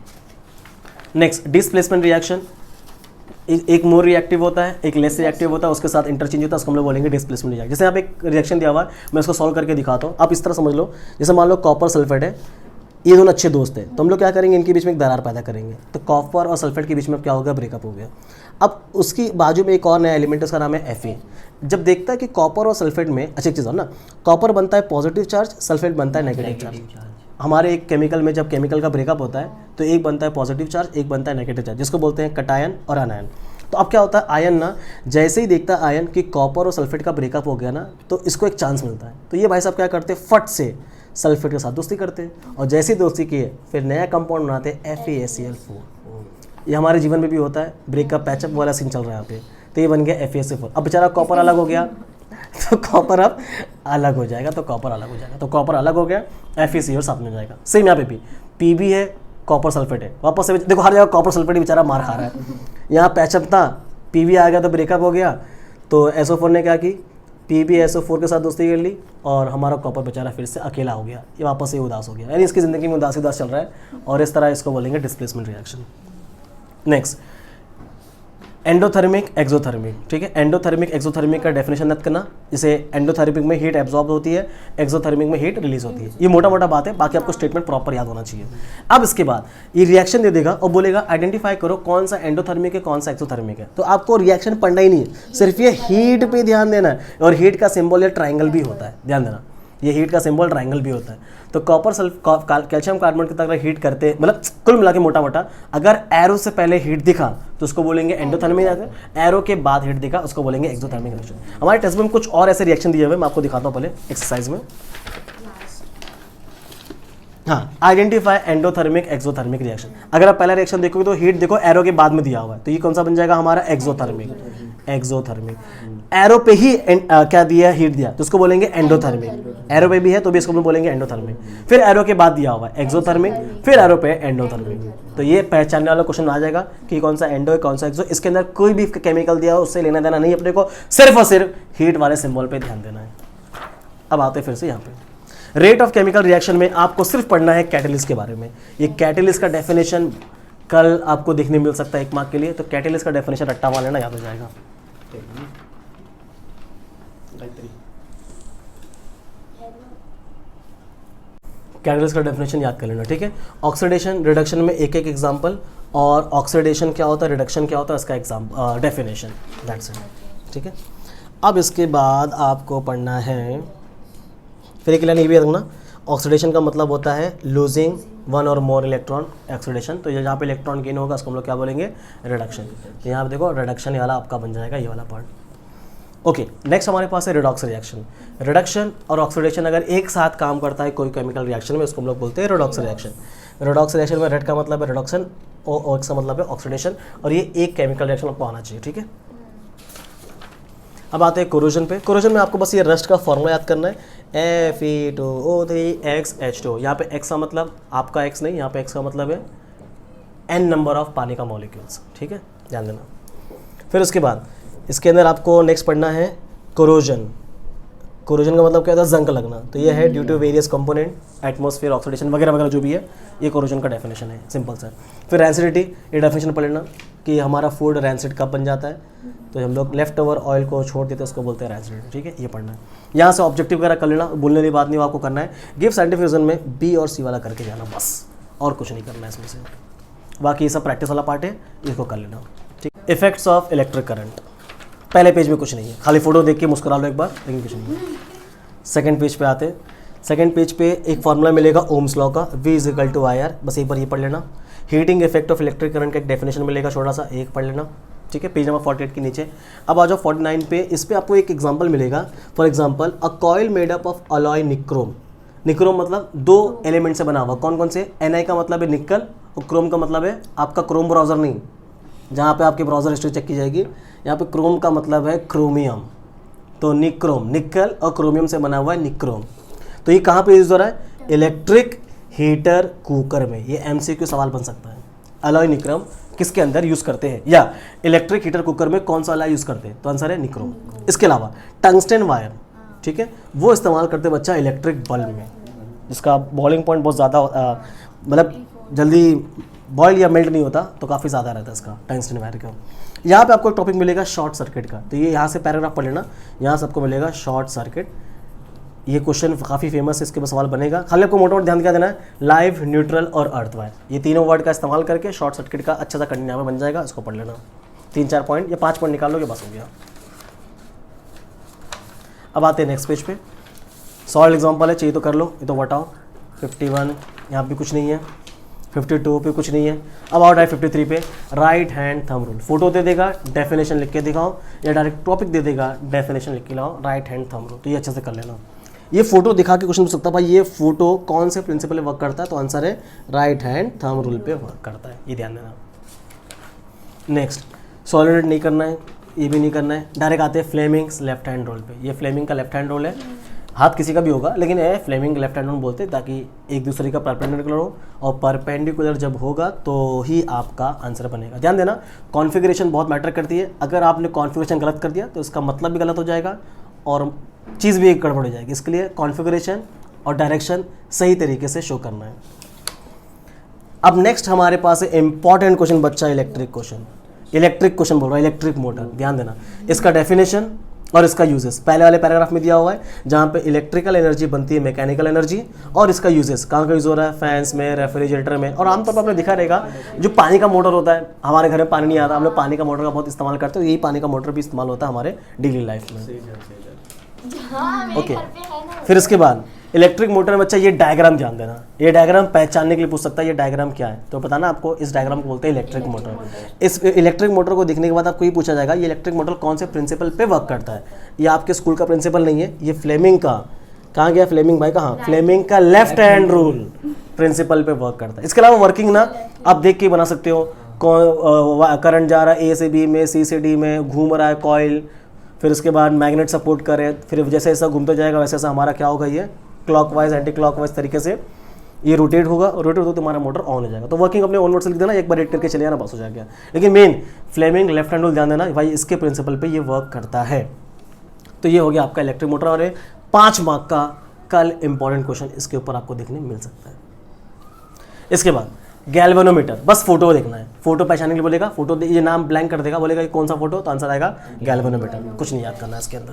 नेक्स्ट डिस्प्लेसमेंट रिएक्शन, एक मोर रिएक्टिव होता है, एक लेस रिएक्टिव होता है, उसके साथ इंटरचेंज होता है, उसको हम लोग बोलेंगे डिस्प्लेसमेंट रिएक्शन। जैसे यहाँ पे एक रिएक्शन दिया हुआ है, मैं इसको सॉल्व करके दिखाता हूँ, आप इस तरह समझ लो। जैसे मान लो कॉपर सल्फेट है, ये दोनों अच्छे दोस्त हैं, तो हम लोग क्या करेंगे, इनके बीच में एक दरार पैदा करेंगे, तो कॉपर और सल्फेट के बीच में क्या होगा, ब्रेकअप हो गया। अब उसकी बाजू में एक और नया एलिमेंट है, उसका नाम है Fe। जब देखता है कि कॉपर और सल्फेट में, अच्छी चीज़ हो ना, कॉपर बनता है पॉजिटिव चार्ज, सल्फेट बनता है नेगेटिव चार्ज। हमारे एक केमिकल में जब केमिकल का ब्रेकअप होता है तो एक बनता है पॉजिटिव चार्ज, एक बनता है नेगेटिव चार्ज, जिसको बोलते हैं कटायन और अनायन। तो अब क्या होता है, आयन ना जैसे ही देखता है आयन कि कॉपर और सल्फेट का ब्रेकअप हो गया ना, तो इसको एक चांस मिलता है। तो ये भाई साहब क्या करते हैं, फट से सल्फेट के साथ दोस्ती करते हैं, और जैसे ही दोस्ती किए फिर नया कंपाउंड बनाते हैं FeSCl4। ये हमारे जीवन में भी होता है, ब्रेकअप पैचअप वाला सीन चल रहा है यहाँ पे। तो ये बन गया FeSCl4। अब बेचारा कॉपर अलग हो गया तो कॉपर अब अलग हो जाएगा, तो कॉपर अलग हो जाएगा, तो कॉपर अलग हो गया, FeCl साथ में हो जाएगा। सेम यहाँ पे भी Pb है, कॉपर सल्फेट है, वापस से देखो हर जगह कॉपर सल्फेट ही बेचारा मार खा रहा है। यहाँ पैचअप था, Pb आ गया तो ब्रेकअप हो गया, तो SO4 ने क्या की, Pb SO4 के साथ दोस्ती कर ली और हमारा कॉपर बेचारा फिर से अकेला हो गया, ये वापस से उदास हो गया, यानी इसकी ज़िंदगी में उदास चल रहा है, और इस तरह इसको बोलेंगे displacement reaction. Next endothermic exothermic, ठीक है। एंडोथर्मिक एक्सोथर्मिक का डेफिनेशन याद करना, जैसे एंडोथर्मिक में हीट एब्जॉर्ब होती है, एक्सोथर्मिक में हीट रिलीज होती है। ये मोटा मोटा बात है, बाकी आपको स्टेटमेंट प्रॉपर याद होना चाहिए। अब इसके बाद ये रिएक्शन दे देगा और बोलेगा आइडेंटिफाई करो कौन सा एंडोथर्मिक है कौन सा एक्सोथर्मिक है। तो आपको रिएक्शन पढ़ना ही नहीं है, सिर्फ ये हीट पे ध्यान देना है, और हीट का सिंबल ये ट्राइंगल भी होता है, ध्यान देना, ये हीट का सिंबल ट्राइंगल भी होता है। तो कॉपर कैल्शियम कार्बोनेट की तरह हीट करते, मतलब कुल मिला के मोटा मोटा, अगर एरो से पहले हीट दिखा तो उसको बोलेंगे एंडोथर्मिक, एरो के बाद हीट दिखा उसको बोलेंगे एक्सोथर्मिक रिएक्शन। हमारे टेक्स्ट में कुछ और ऐसे रिएक्शन दिए हुए, मैं आपको दिखाता हूँ पहले एक्सरसाइज में। हाँ, आइडेंटिफाई एंडोथर्मिक एक्सोथर्मिक रिएक्शन। अगर आप पहला रिएक्शन देखोगे तो हीट देखो एरो के बाद में दिया हुआ है, तो ये कौन सा बन जाएगा हमारा, एक्सोथर्मिक। एक्सोथर्मिक एरो पे ही क्या दिया, हीट दिया, तो उसको बोलेंगे एंडोथर्मिक। एरो पे भी है तो भी इसको बोलेंगे एंडोथर्मिक। फिर एरो के बाद दिया हुआ है एक्सोथर्मिक, फिर एरो पे एंडोथर्मिक। तो ये पहचानने वाला क्वेश्चन आ जाएगा कि कौन सा एंडो है कौन सा एक्सो। इसके अंदर कोई भी केमिकल दिया हो उससे लेना देना नहीं अपने को, सिर्फ और सिर्फ हीट वाले सिंबल पे ध्यान देना है। अब आते फिर से यहाँ पे रेट ऑफ केमिकल रिएक्शन में आपको सिर्फ पढ़ना है कैटलिस्ट के बारे में। ये कैटलिस्ट का डेफिनेशन कल आपको देखने मिल सकता है 1 मार्क के लिए, तो कैटलिस्ट का डेफिनेशन रट्टा मार लेना, याद हो जाएगा। कैटलिस्ट का डेफिनेशन याद कर लेना, ठीक है। ऑक्सीडेशन रिडक्शन में एक एक एग्जांपल, और ऑक्सीडेशन क्या होता है, रिडक्शन क्या होता है, इसका एग्जाम्पल डेफिनेशन, दैट्स इट, ठीक है। अब इसके बाद आपको पढ़ना है, फिर एक लाइन ये भी रखना, ऑक्सीडेशन का मतलब होता है लूजिंग 1 और मोर इलेक्ट्रॉन ऑक्सीडेशन। तो जहाँ पे इलेक्ट्रॉन गेन होगा उसको हम लोग क्या बोलेंगे, रिडक्शन। तो यहाँ पे देखो रिडक्शन वाला आपका बन जाएगा ये वाला पार्ट। ओके, नेक्स्ट हमारे पास है रिडॉक्स रिएक्शन। रिडक्शन और ऑक्सीडेशन अगर एक साथ काम करता है कोई केमिकल रिएक्शन में, उसको हम लोग बोलते हैं रिडॉक्स रिएक्शन। रिडॉक्स रिएक्शन में रेड का मतलब है रिडक्शन और एक्स का मतलब है ऑक्सीडेशन, और ये एक केमिकल रिएक्शन आपको आना चाहिए, ठीक है। अब आते हैं कोरोजन पे। कोरोजन में आपको बस ये रस्ट का फॉर्मूला याद करना है, Fe2O3XH2। यहाँ पे x का मतलब आपका x नहीं, यहाँ पे x का मतलब है n नंबर ऑफ पानी का मॉलिक्यूल्स, ठीक है, ध्यान देना। फिर उसके बाद इसके अंदर आपको नेक्स्ट पढ़ना है कोरोजन। कोरोजन का मतलब क्या होता है, जंग लगना। तो ये है due to various component, atmosphere, oxidation वगैरह वगैरह जो भी है, ये कोरोजन का डेफिनेशन है, सिंपल सा। फिर रैंसिडिटी, ये डेफिनेशन पढ़ लेना कि हमारा फूड रैंसिड कब बन जाता है, तो हम लोग लेफ्ट ओवर ऑयल को छोड़ देते हैं, उसको बोलते हैं रैंसिडिटी, ठीक है, ये पढ़ना है। यहाँ से ऑब्जेक्टिव वगैरह कर लेना, बोलने की बात नहीं, आपको करना है गिव साइंटिफिक रीजन में बी और सी वाला करके जाना, बस, और कुछ नहीं करना है इसमें से। बाकी ये सब प्रैक्टिस वाला पार्ट है, इसको कर लेना, ठीक। इफेक्ट्स ऑफ इलेक्ट्रिक करंट, पहले पेज में कुछ नहीं है, खाली फोटो देख के मुस्कुरा लो एक बार, लेकिन कुछ नहीं है। सेकंड पेज पे आते हैं। सेकंड पेज पे एक फार्मूला मिलेगा ओम्स लॉ का, V = IR, बस एक बार ये पढ़ लेना। Heating effect of electric current का एक डेफिनेशन मिलेगा छोटा सा, एक पढ़ लेना, ठीक है, पेज नंबर 48 के नीचे। अब आ जाओ 49 पे, इस पे आपको एक एग्जांपल मिलेगा। For example, a coil made up of alloy nichrome. Nichrome मतलब 2 एलिमेंट से बना हुआ, कौन कौन से, Ni का मतलब है निकल, और क्रोम का मतलब है आपका क्रोम ब्राउजर नहीं, जहाँ पे आपकी ब्राउजर हिस्ट्री चेक की जाएगी। यहाँ पे क्रोम का मतलब है क्रोमियम, तो निक्रोम, निकल और क्रोमियम से बना हुआ है निक्रोम। तो ये कहाँ पे यूज हो रहा है? इलेक्ट्रिक हीटर कुकर में। ये एमसीक्यू सवाल बन सकता है। अलॉय निक्रोम किसके अंदर यूज करते हैं, या इलेक्ट्रिक हीटर कुकर में कौन सा अलॉय यूज करते हैं? तो आंसर है निक्रोम। इसके अलावा टंगस्टन वायर, ठीक है, वो इस्तेमाल करते बच्चा इलेक्ट्रिक बल्ब में, जिसका बॉइलिंग पॉइंट बहुत ज़्यादा, मतलब जल्दी बॉयल या मेल्ट नहीं होता, तो काफ़ी ज़्यादा रहता है इसका टंगस्टन वायर का। यहाँ पे आपको एक टॉपिक मिलेगा शॉर्ट सर्किट का, तो ये यहाँ से पैराग्राफ पढ़ लेना, यहाँ से आपको मिलेगा शॉर्ट सर्किट। ये क्वेश्चन काफ़ी फेमस है, इसके ऊपर सवाल बनेगा। खाली आपको मोटा मोटा ध्यान क्या देना है, लाइव, न्यूट्रल और अर्थ वायर, ये तीनों वर्ड का इस्तेमाल करके शॉर्ट सर्किट का अच्छा सा कंटेंट यहाँ पे बन जाएगा। इसको पढ़ लेना, 3-4 पॉइंट या 5 पॉइंट निकाल लोगे बस हो गया। अब आते हैं नेक्स्ट पेज पे। सॉल्व एग्जाम्पल है, चाहिए तो कर लो, ये तो बताओ। 51 यहाँ पे कुछ नहीं है, 52 पे कुछ नहीं है। अब आओ डायरेक्ट 53 पे, right hand thumb rule. Photo दे देगा, डेफिनेशन लिख के दिखाओ, या डायरेक्ट टॉपिक दे देगा, डेफिनेशन लिख के लाओ, राइट हैंड थंब रूल। तो ये अच्छे से कर लेना। ये फोटो दिखा के क्वेश्चन पूछ सकता है, भाई ये फोटो कौन से प्रिंसिपल पे वर्क करता है? तो आंसर है राइट हैंड थंब रूल पे वर्क करता है, ये ध्यान देना। नेक्स्ट, सॉलिड नहीं करना है, ये भी नहीं करना है, डायरेक्ट आते हैं फ्लेमिंग्स लेफ्ट हैंड रोल पे। ये फ्लेमिंग का लेफ्ट हैंड रोल है, हाथ किसी का भी होगा, लेकिन ये फ्लेमिंग लेफ्ट हैंड रोल बोलते हैं ताकि एक दूसरे का परपेंडिकुलर हो, और परपेंडिकुलर जब होगा तो ही आपका आंसर बनेगा। ध्यान देना, कॉन्फ़िगरेशन बहुत मैटर करती है। अगर आपने कॉन्फ़िगरेशन गलत कर दिया तो इसका मतलब भी गलत हो जाएगा और चीज़ भी एक गड़बड़ हो जाएगी। इसके लिए कॉन्फ़िगरेशन और डायरेक्शन सही तरीके से शो करना है। अब नेक्स्ट हमारे पास है इंपॉर्टेंट क्वेश्चन बच्चा, इलेक्ट्रिक क्वेश्चन। इलेक्ट्रिक क्वेश्चन बोल रहा है, इलेक्ट्रिक मोटर। ध्यान देना, इसका डेफिनेशन और इसका यूजेस पहले वाले पैराग्राफ में दिया हुआ है, जहाँ पे इलेक्ट्रिकल एनर्जी बनती है मैकेनिकल एनर्जी, और इसका यूजेस कहाँ का यूज़ हो रहा है, फैंस में, रेफ्रिजरेटर में। और आमतौर पर आपने दिखा रहेगा जो पानी का मोटर होता है, हमारे घर में पानी नहीं आता, हम लोग पानी का मोटर का बहुत इस्तेमाल करते हैं, यही पानी का मोटर भी इस्तेमाल होता है हमारे डेली लाइफ में। ओके, फिर इसके बाद इलेक्ट्रिक मोटर में बच्चा ये डायग्राम ध्यान देना, ये डायग्राम पहचानने के लिए पूछ सकता है ये डायग्राम क्या है, तो बताना आपको इस डायग्राम को बोलते हैं इलेक्ट्रिक मोटर। इस इलेक्ट्रिक मोटर को देखने के बाद आपको ये पूछा जाएगा ये इलेक्ट्रिक मोटर कौन से प्रिंसिपल पे वर्क करता है। ये आपके स्कूल का प्रिंसिपल नहीं है, ये फ्लेमिंग का, कहाँ गया फ्लेमिंग भाई, कहाँ, फ्लेमिंग का लेफ्ट हैंड रूल प्रिंसिपल पे वर्क करता है। इसके अलावा वर्किंग ना आप देख के बना सकते हो, करंट जा रहा है ए से बी में, सी से डी में, घूम रहा है कॉइल, फिर उसके बाद मैग्नेट सपोर्ट करे, फिर जैसे ऐसा घूमता जाएगा वैसे ऐसा हमारा क्या होगा, ये क्लॉकवाइज एंटी क्लॉकवाइज तरीके से ये रोटेट होगा, रोटेट होगा तो तुम्हारा मोटर ऑन हो जाएगा। तो वर्किंग अपने ऑन वर्ड से लिख देना, एक बार रेड करके चले जाना, बस हो जाएगा। लेकिन main Fleming left hand rule ध्यान देना भाई, इसके प्रिंसिपल पे ये वर्क करता है। तो ये हो गया आपका इलेक्ट्रिक मोटर, और 5 मार्क का कल इंपॉर्टेंट क्वेश्चन इसके ऊपर आपको देखने मिल सकता है। इसके बाद गैल्वेनोमीटर, बस फोटो देखना है, फोटो पहचानने के लिए बोलेगा, फोटो ये नाम ब्लैंक कर देगा, बोलेगा कौन सा फोटो, तो आंसर आएगा गैल्वेनोमीटर, कुछ नहीं याद करना है इसके अंदर।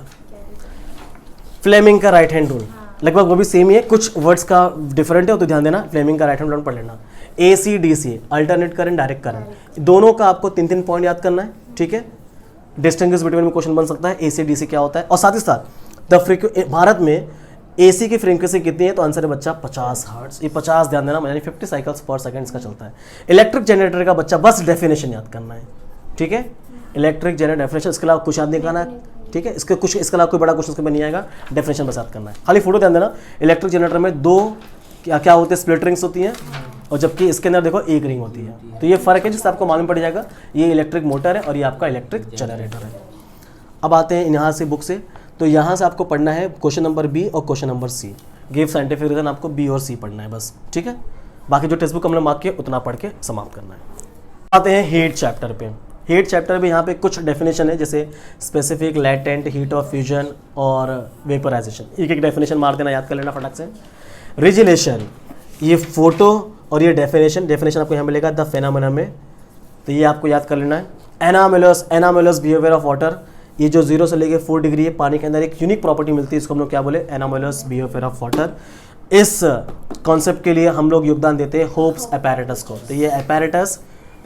फ्लेमिंग का राइट हैंड रूल लगभग वो भी सेम ही है, कुछ वर्ड्स का डिफरेंट है, तो ध्यान देना, फ्लेमिंग का राइट हैंड रूल पढ़ लेना। AC DC alternate current, direct current, दोनों का आपको 3-3 पॉइंट याद करना है, ठीक है। डिस्टिंग्विश बिटवीन में क्वेश्चन बन सकता है AC DC क्या होता है, और साथ ही साथ भारत में AC की फ्रीक्वेंसी कितनी है, तो आंसर है बच्चा 50 हर्ट्ज। ये 50 ध्यान देना, यानी 50 साइकिल्स पर सेकंड इसका चलता है। इलेक्ट्रिक जनरेटर का बच्चा बस डेफिनेशन याद करना है, ठीक है। इलेक्ट्रिक जनरेटर डेफिनेशन, इसके अलावा कुछ याद नहीं करना है, ठीक है। इसके अलावा कोई बड़ा क्वेश्चन नहीं आएगा, डेफिनेशन बस याद करना है। खाली फोटो ध्यान देना, इलेक्ट्रिक जनरेटर में 2 क्या होते हैं, स्प्लिट रिंग्स होती हैं, और जबकि इसके अंदर देखो 1 रिंग होती है। तो ये फर्क है जिससे आपको मालूम पड़ जाएगा ये इलेक्ट्रिक मोटर है और ये आपका इलेक्ट्रिक जनरेटर है। अब आते हैं यहाँ से बुक से, तो यहाँ से आपको पढ़ना है क्वेश्चन नंबर B और question number C। Give scientific reason आपको B और C पढ़ना है बस, ठीक है। बाकी जो टेक्स्ट बुक हमने मार्क किया उतना पढ़ के समाप्त करना है। आते हैं हीट चैप्टर पे। हीट चैप्टर में यहाँ पे कुछ डेफिनेशन है, जैसे specific, latent, heat of fusion और वेपराइजेशन। एक डेफिनेशन मार देना, याद कर लेना फटाक से। रिजिलेशन, ये फोटो और ये डेफिनेशन आपको यहाँ मिलेगा द फेनोमेना में, तो ये आपको याद कर लेना है। एनामोलस बिहेवियर ऑफ वाटर, ये जो 0 से लेके 4 डिग्री है, पानी के अंदर एक यूनिक प्रॉपर्टी मिलती है, इसको हम लोग क्या बोले, एनामोलस बिहेवियर ऑफ वाटर। इस कॉन्सेप्ट के लिए हम लोग योगदान देते हैं होप्स अपैरेटस को, तो ये अपैरेटस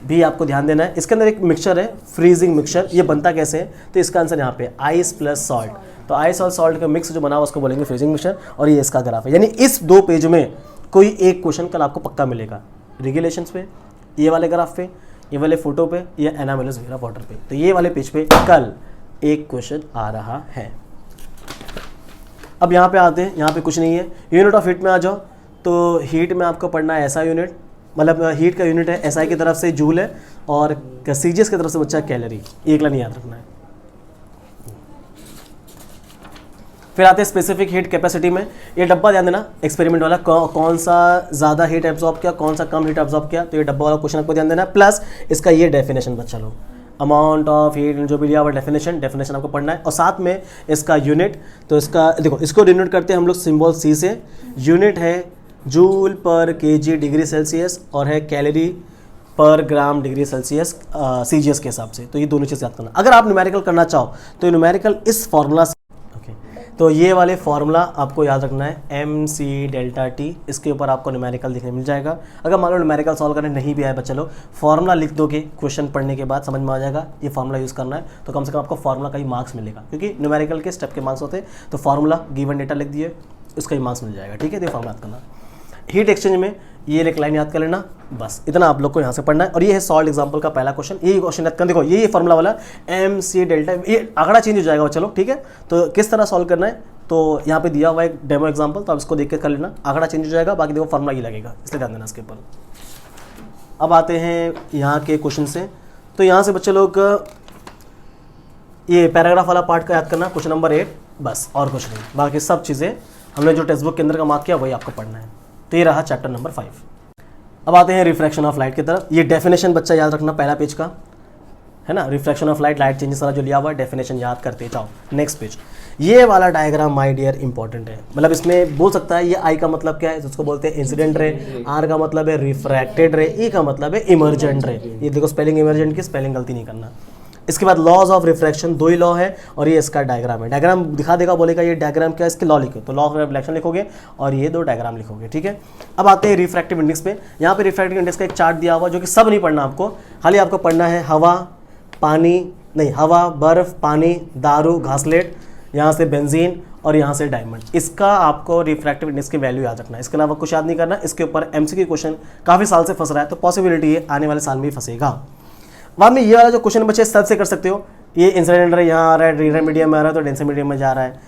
भी आपको ध्यान देना है। इसके अंदर एक मिक्सचर है, फ्रीजिंग मिक्सचर, ये बनता कैसे है, तो इसका आंसर यहाँ पे आइस प्लस सॉल्ट, तो आइस और सॉल्ट का मिक्स जो बना हुआ उसको बोलेंगे फ्रीजिंग मिक्सचर, और ये इसका ग्राफ है। यानी इस 2 पेज में कोई एक क्वेश्चन कल आपको पक्का मिलेगा, रेगुलेशंस पे, ये वाले ग्राफ पे, ये वाले फोटो पे, या एनामोलस बिहेवियर ऑफ वाटर पे, तो ये वाले पेज पे कल एक क्वेश्चन आ रहा है। अब यहाँ पे आते हैं, यहाँ पे कुछ नहीं है। यूनिट ऑफ हीट में आ जाओ, तो हीट में आपको पढ़ना है ऐसा यूनिट, मतलब हीट का यूनिट है SI की तरफ से जूल है, और CGS की तरफ से बच्चा कैलोरी, एक लाइन याद रखना है। फिर आते हैं स्पेसिफिक हीट कैपेसिटी में। ये डब्बा ध्यान देना एक्सपेरिमेंट वाला, कौन सा ज़्यादा हीट एब्जॉर्ब किया, कौन सा कम हीट एब्जॉर्ब किया, तो ये डब्बा वाला क्वेश्चन आपको ध्यान देना है। प्लस इसका ये डेफिनेशन बच्चा लोग, अमाउंट ऑफ हीट जो भी लिया हुआ डेफिनेशन आपको पढ़ना है, और साथ में इसका यूनिट। तो इसका देखो, इसको डिनोट करते हैं हम लोग सिंबल सी से। यूनिट है जूल पर केजी डिग्री सेल्सियस और है कैलोरी पर ग्राम डिग्री सेल्सियस सीजीएस के हिसाब से। तो ये दोनों चीज़ याद करना। अगर आप न्यूमेरिकल करना चाहो तो न्यूमेरिकल इस फॉर्मूला से, ओके, तो ये वाले फॉर्मूला आपको याद रखना है, एम सी डेल्टा टी। इसके ऊपर आपको न्यूमेरिकल देखने मिल जाएगा। अगर मान लो न्यूमेरिकल सॉल्व करने नहीं भी आए बच्चे लोग, फॉर्मूला लिख दोगे, क्वेश्चन पढ़ने के बाद समझ में आ जाएगा ये फॉर्मूला यूज़ करना है, तो कम से कम आपको फॉर्मूला का ही मार्क्स मिलेगा, क्योंकि न्यूमेरिकल के स्टेप के मार्क्स होते हैं। तो फॉर्मूला गिवन डेटा लिख दिए, उसका ही मार्क्स मिल जाएगा। ठीक है, तो फॉर्मूला याद करना। हीट एक्सचेंज में ये एक लाइन याद कर लेना, बस इतना आप लोग को यहाँ से पढ़ना है। और ये है सॉल्ट एग्जांपल का पहला क्वेश्चन। ये क्वेश्चन याद कर, देखो ये फॉर्मूला वाला एम सी डेल्टा, ये आंकड़ा चेंज हो जाएगा चलो। ठीक है, तो किस तरह सॉल्व करना है, तो यहाँ पे दिया हुआ एक डेमो एग्जांपल, तो आप इसको देख के कर लेना, आंकड़ा चेंज हो जाएगा, बाकी देखो फॉर्मूला ही लगेगा, इसलिए ध्यान देना इसके ऊपर। अब आते हैं यहाँ के क्वेश्चन से। तो यहाँ से बच्चे लोग ये पैराग्राफ वाला पार्ट का याद करना, क्वेश्चन नंबर 8, बस और कुछ नहीं। बाकी सब चीज़ें हमने जो टेक्स्ट बुक के अंदर का मार्क किया वही आपको पढ़ना है। तो ये रहा चैप्टर नंबर 5। अब आते हैं रिफ्रैक्शन ऑफ लाइट की तरफ। ये डेफिनेशन बच्चा याद रखना पहला पेज का, है ना। Refraction of light, light changes वाला जो लिया हुआ है, डेफिनेशन याद करते जाओ। नेक्स्ट पेज, ये वाला डायग्राम माय डियर इंपॉर्टेंट है। मतलब इसमें बोल सकता है ये आई का मतलब क्या है, जिसको बोलते हैं इंसिडेंट रे, आर का मतलब है रिफ्रैक्टेड रे, ई का मतलब है इमर्जेंट रे। ये देखो स्पेलिंग इमर्जेंट की स्पेलिंग गलती नहीं करना। इसके बाद लॉज ऑफ रिफ्रैक्शन, 2 ही लॉ है, और ये इसका डायग्राम है। डायग्राम दिखा देगा, बोलेगा ये डायग्राम क्या है, इसके लॉ लिखो, तो लॉ ऑफ रिफ्लेक्शन लिखोगे और ये 2 डायग्राम लिखोगे। ठीक है, अब आते हैं रिफ्रैक्टिव इंडेक्स पे। यहाँ पे रिफ्रैक्टिव इंडेक्स का एक चार्ट दिया हुआ, जो कि सब नहीं पढ़ना आपको, खाली आपको पढ़ना है हवा, पानी नहीं, हवा, बर्फ, पानी, दारू, घासलेट, यहाँ से बेंजीन और यहाँ से डायमंड। इसका आपको रिफ्रैक्टिव इंडेक्स की वैल्यू याद रखना है, इसके अलावा कुछ याद नहीं करना। इसके ऊपर एमसीक्यू क्वेश्चन काफ़ी साल से फंस रहा है, तो पॉसिबिलिटी है आने वाले साल में ही फंसेगा। वहाँ में ये वाला जो क्वेश्चन बच्चे सब से कर सकते हो, ये इंसिडेंट रे यहाँ आ रहा है, रेयर मीडियम में आ रहा है तो डेंसर मीडियम में जा रहा है,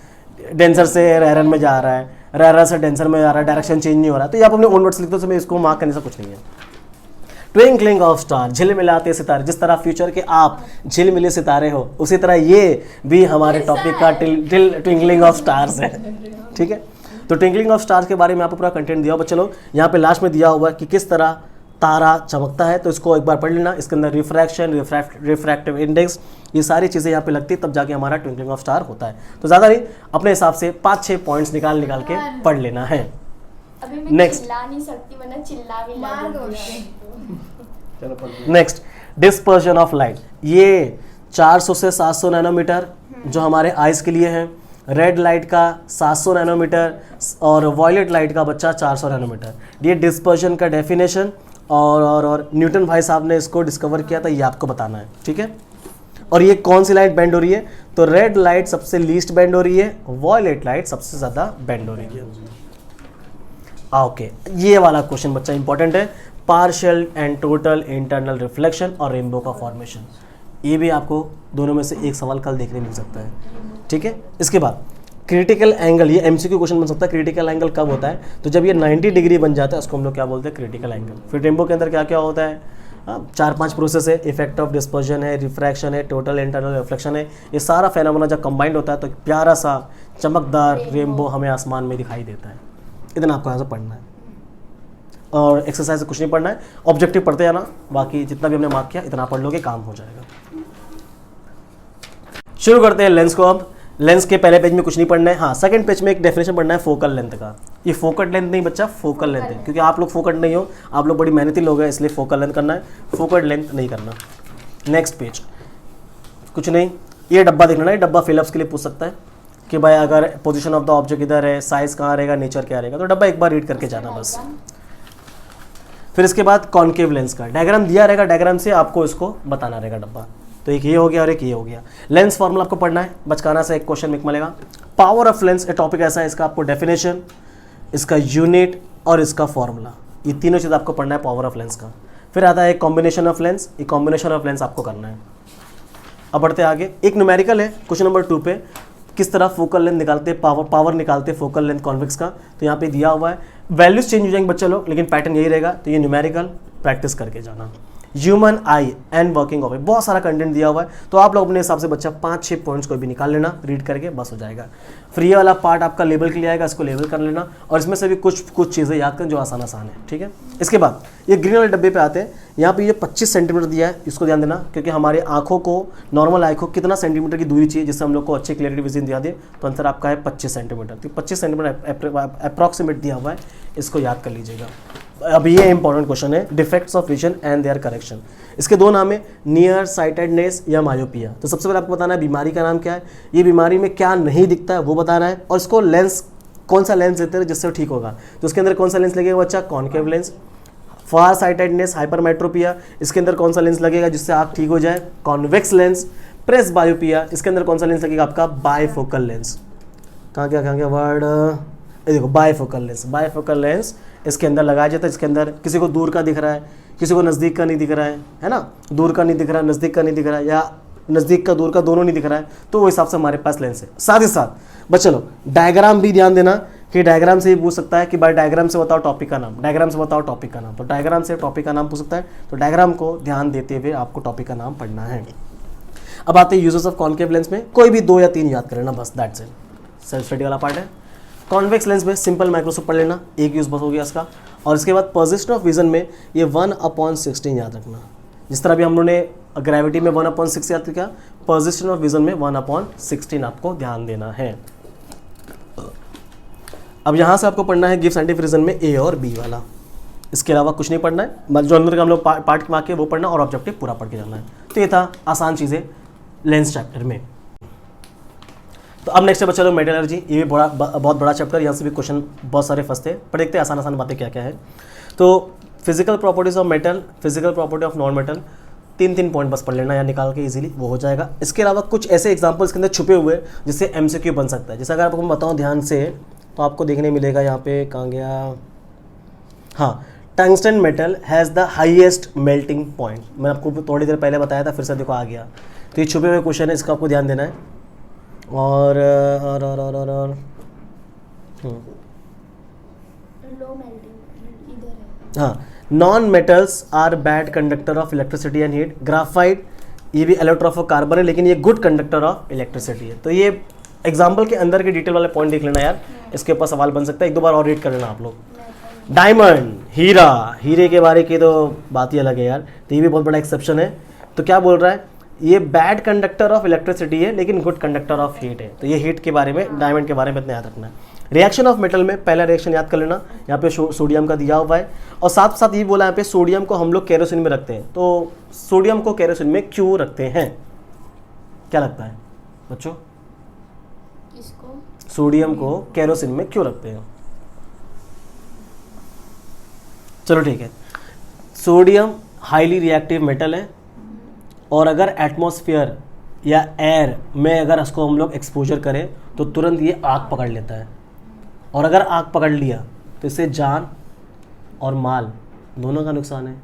डेंसर से रेयर में जा रहा है, रेयर से डेंसर में जा रहा है, डायरेक्शन चेंज नहीं हो रहा है, तो ये आप अपने ओन वर्ड्स लिख दो, समय इसको मार्क करने से कुछ नहीं है। ट्विंकलिंग ऑफ स्टार, झिलमिलाते सितारे, जिस तरह फ्यूचर के आप झिलमिले सितारे हो, उसी तरह ये भी हमारे टॉपिक का ट्विंकलिंग ऑफ स्टार्स है। ठीक है, तो ट्विंकलिंग ऑफ स्टार्स के बारे में आपको पूरा कंटेंट दिया हुआ। चलो यहाँ पे लास्ट में दिया हुआ है कि किस तरह तारा चमकता है, तो इसको एक बार पढ़ लेना। इसके अंदर रिफ्रैक्शन, रिफ्रैक्टिव इंडेक्स, ये सारी चीज़ें यहाँ पे लगती है, तब जाके हमारा ट्विंकलिंग ऑफ स्टार होता है। तो ज़्यादा नहीं, अपने हिसाब से 5-6 पॉइंट्स निकाल के पढ़ लेना है। अभी मैं नेक्स्ट, चिल्ला नहीं सकती, वरना चिल्ला भी नेक्स्ट डिस्पर्शन ऑफ लाइट। ये 400 से 700 नैनोमीटर जो हमारे आइज के लिए है, रेड लाइट का 700 नैनोमीटर और वॉयलेट लाइट का बच्चा 400 नैनोमीटर। ये डिस्पर्शन का डेफिनेशन और न्यूटन भाई साहब ने इसको डिस्कवर किया था, ये आपको बताना है। ठीक है, और ये कौन सी लाइट बेंड हो रही है, तो रेड लाइट सबसे लीस्ट बेंड हो रही है, वॉयलेट लाइट सबसे ज़्यादा बेंड हो रही है। ओके, ये वाला क्वेश्चन बच्चा इंपॉर्टेंट है, partial and total internal reflection और रेनबो का फॉर्मेशन। ये भी आपको दोनों में से एक सवाल कल देखने मिल सकता है। ठीक है, इसके बाद क्रिटिकल एंगल, ये एमसीक्यू क्वेश्चन बन सकता है। क्रिटिकल एंगल कब होता है, तो जब ये 90 डिग्री बन जाता है, उसको हम लोग क्या बोलते हैं, क्रिटिकल एंगल। फिर रेनबो के अंदर क्या क्या होता है, 4-5 प्रोसेस है, इफेक्ट ऑफ डिस्पर्जन है, रिफ्रैक्शन है, टोटल इंटरनल रिफ्लेक्शन है। ये सारा फेनोमेना जब कंबाइंड होता है तो प्यारा सा चमकदार रेनबो हमें आसमान में दिखाई देता है। इतना आपको यहाँ से पढ़ना है, और एक्सरसाइज से कुछ नहीं पढ़ना है, ऑब्जेक्टिव पढ़ते जाना, बाकी जितना भी हमने मार्क किया इतना पढ़ लोगे, काम हो जाएगा। शुरू करते हैं लेंस को। अब लेंस के पहले पेज में कुछ नहीं पढ़ना है, हाँ सेकंड पेज में एक डेफिनेशन पढ़ना है फोकल लेंथ का। ये फोकल लेंथ नहीं बच्चा, फोकल लेंथ है, क्योंकि आप लोग फोकल नहीं हो, आप लोग बड़ी मेहनती लोग हैं, इसलिए फोकल लेंथ करना है, फोकल लेंथ नहीं करना। नेक्स्ट पेज, कुछ नहीं, ये डब्बा देखना है, डब्बा फिलअप्स के लिए पूछ सकता है कि भाई अगर पोजीशन ऑफ द ऑब्जेक्ट इधर है, साइज कहाँ रहेगा, नेचर क्या रहेगा, तो डब्बा एक बार रीड करके जाना बस। फिर इसके बाद कॉन्केव लेंस का डायग्राम दिया रहेगा, डायग्राम से आपको इसको बताना रहेगा डब्बा। तो एक ये हो गया और एक ये हो गया। लेंस फॉर्मूला आपको पढ़ना है, बचकाना से एक क्वेश्चन मिलेगा। पावर ऑफ लेंस, एक टॉपिक ऐसा है, इसका आपको डेफिनेशन, इसका यूनिट और इसका फॉर्मूला, ये तीनों चीज़ आपको पढ़ना है पावर ऑफ लेंस का। फिर आता है कॉम्बिनेशन ऑफ लेंस, ये कॉम्बिनेशन ऑफ लेंस आपको करना है। अब बढ़ते आगे, एक न्यूमेरिकल है क्वेश्चन नंबर 2 पे, किस तरह फोकल लेंथ निकालते, पावर निकालते फोकल लेंथ कॉन्वेक्स का। तो यहाँ पे दिया हुआ है, वैल्यूज चेंज हो जाएंगे बच्चे लोग, लेकिन पैटर्न यही रहेगा। तो ये न्यूमेरिकल प्रैक्टिस करके जाना। Human I and working of it, बहुत सारा कंटेंट दिया हुआ है। तो आप लोग अपने हिसाब से बच्चा 5-6 पॉइंट्स कोई भी निकाल लेना, रीड करके बस हो जाएगा। फ्री वाला पार्ट आपका लेवल के लिए आएगा, इसको लेवल कर लेना और इसमें से भी कुछ चीज़ें याद करें जो आसान है, ठीक है। इसके बाद ये ग्रीन वाले डब्बे पे आते हैं, यहाँ पे ये 25 सेंटीमीटर दिया है, इसको ध्यान देना क्योंकि हमारे आंखों को, नॉर्मल आंखों कितना सेंटीमीटर की दूरी चाहिए जिससे हम लोग को अच्छी क्लियरिटी विजन दिया दे, तो आंसर आपका है 25 सेंटीमीटर। तो 25 सेंटीमीटर अप्रॉक्सीमेट दिया हुआ है, इसको याद कर लीजिएगा। अब ये इंपॉर्टेंट क्वेश्चन है, defects of vision and their correction. इसके दो नाम है, नियर साइटेडनेस या मायोपिया। तो सबसे पहले आपको बताना है बीमारी का नाम क्या है, ये बीमारी में क्या नहीं दिखता है वो बताना है, और इसको लेंस कौन सा लेंस देते हैं जिससे ठीक होगा। तो उसके अंदर कौन सा लेंस लगेगा बच्चा, कॉनकेव लेंस। फार साइटेडनेस हाइपरमेट्रोपिया, इसके अंदर कौन सा लेंस लगेगा जिससे आँख ठीक हो जाए, कॉन्वेक्स लेंस। प्रेस बायोपिया, इसके अंदर कौन सा लेंस लगेगा आपका, बायफोकल लेंस। कहाँ गया वर्ड, ये देखो बायफोकल लेंस। बायफोकल लेंस इसके अंदर लगाया जाता है, इसके अंदर किसी को दूर का दिख रहा है, किसी को नज़दीक का नहीं दिख रहा है ना, दूर का नहीं दिख रहा है, नज़दीक का नहीं दिख रहा है, या नज़दीक का दूर का दोनों नहीं दिख रहा है, तो वो हिसाब से हमारे पास लेंस है। साथ ही साथ बस चलो डायग्राम भी ध्यान देना कि डायग्राम से ही पूछ सकता है कि भाई डायग्राम से बताओ टॉपिक का नाम, डायग्राम से बताओ टॉपिक का नाम। तो डायग्राम से टॉपिक का नाम पूछ सकता है, तो डायग्राम को ध्यान देते हुए आपको टॉपिक का नाम पढ़ना है। अब आते हैं यूजेस ऑफ कॉनकेव लेंस में, कोई भी 2 या 3 याद करना बस, दैट्स इट, सेल्फ स्टडी वाला पार्ट है। कॉन्वेक्स लेंस में सिंपल माइक्रोस्कोप पढ़ लेना, एक यूज बस हो गया इसका। और इसके बाद पोजीशन ऑफ विजन में ये 1/16 याद रखना, जिस तरह भी हम लोगों ने ग्रेविटी में 1/6 याद किया, पोजीशन ऑफ विजन में 1/16 आपको ध्यान देना है। अब यहाँ से आपको पढ़ना है गिव साइंटिफिक रीजन में ए और बी वाला, इसके अलावा कुछ नहीं पढ़ना है, जो अंदर का हम लोग पार्ट मार्क के वो पढ़ना और ऑब्जेक्टिव पूरा पढ़ के जाना है। तो ये था आसान चीज़ें लेंस चैप्टर में। तो अब नेक्स्ट है बच्चा लोग मेटलर्जी, ये भी बहुत बड़ा चैप्टर, यहाँ से भी क्वेश्चन बहुत सारे फंसते हैं, पर देखते हैं आसान बातें क्या क्या है। तो physical properties of metal, physical property of non metal, 3 point बस पढ़ लेना या निकाल के इजीली वो हो जाएगा। इसके अलावा कुछ ऐसे एग्जाम्पल्स के अंदर छुपे हुए जिससे MCQ बन सकता है। जैसे अगर आपको मैं बताऊँ ध्यान से तो आपको देखने मिलेगा यहाँ पे, कहाँ गया, हाँ, tungsten metal has the highest melting point. मैंने आपको थोड़ी देर पहले बताया था, फिर से देखो आ गया। तो ये छुपे हुए क्वेश्चन है, इसका आपको ध्यान देना है। और लो मेल्टिंग इधर है। हाँ, non metals are bad conductor of electricity and heat. Graphite ये भी इलेक्ट्रोफोकार्बन है, लेकिन ये गुड कंडक्टर ऑफ इलेक्ट्रिसिटी है। तो ये एग्जाम्पल के अंदर के डिटेल वाले पॉइंट देख लेना यार, इसके ऊपर सवाल बन सकता है, 1-2 बार और रीड कर लेना आप लोग। डायमंड, हीरा, हीरे के बारे की तो बात ही अलग है यार, तो ये भी बहुत बड़ा एक्सेप्शन है। तो क्या बोल रहा है, ये बैड कंडक्टर ऑफ इलेक्ट्रिसिटी है लेकिन गुड कंडक्टर ऑफ हीट है। तो ये हीट के बारे में, डायमंड के बारे में इतना याद रखना है। रिएक्शन ऑफ मेटल में पहला रिएक्शन याद कर लेना, यहाँ पे सोडियम का दिया हुआ है, और साथ साथ ये बोला यहाँ पे सोडियम को हम लोग केरोसिन में रखते हैं। तो सोडियम को केरोसिन में क्यों रखते हैं, क्या लगता है बच्चों, इसको सोडियम को केरोसिन में क्यों रखते हैं? चलो ठीक है, सोडियम हाईली रिएक्टिव मेटल है, और अगर एटमॉस्फेयर या एयर में अगर इसको हम लोग एक्सपोजर करें तो तुरंत ये आग पकड़ लेता है, और अगर आग पकड़ लिया तो इससे जान और माल दोनों का नुकसान है।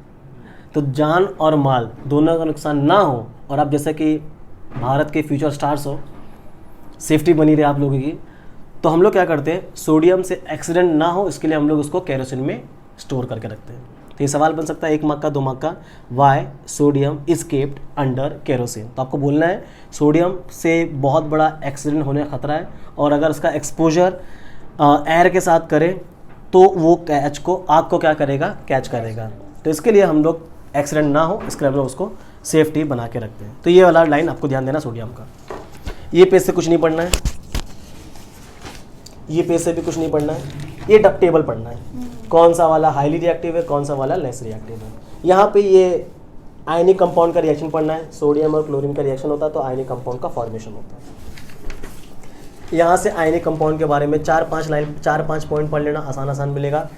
तो जान और माल दोनों का नुकसान ना हो, और आप जैसे कि भारत के फ्यूचर स्टार्स हो, सेफ्टी बनी रहे आप लोगों की, तो हम लोग क्या करते हैं, सोडियम से एक्सीडेंट ना हो इसके लिए हम लोग उसको केरोसिन में स्टोर करके रखते हैं। तो ये सवाल बन सकता है 1 मार्क का, 2 मार्क का, why sodium is kept under kerosene. तो आपको बोलना है सोडियम से बहुत बड़ा एक्सीडेंट होने का खतरा है, और अगर उसका एक्सपोजर एयर के साथ करें तो वो आग को क्या करेगा, कैच करेगा। तो इसके लिए हम लोग एक्सीडेंट ना हो इसके लिए हम लोग उसको सेफ्टी बना के रखते हैं। तो ये वाला लाइन आपको ध्यान देना सोडियम का। ये पेज से कुछ नहीं पढ़ना है, ये पेज से भी कुछ नहीं पढ़ना है, ये टेबल पढ़ना है, कौन सा वाला हाईली रिएक्टिव है, कौन सा वाला लेस रिएक्टिव है। यहाँ पे ये आयनिक कंपाउंड का रिएक्शन पढ़ना है, सोडियम और क्लोरीन का रिएक्शन होता है तो आयनिक कंपाउंड का फॉर्मेशन होता है। यहाँ से आयनिक कंपाउंड के बारे में 4-5 पॉइंट पढ़ लेना, आसान मिलेगा।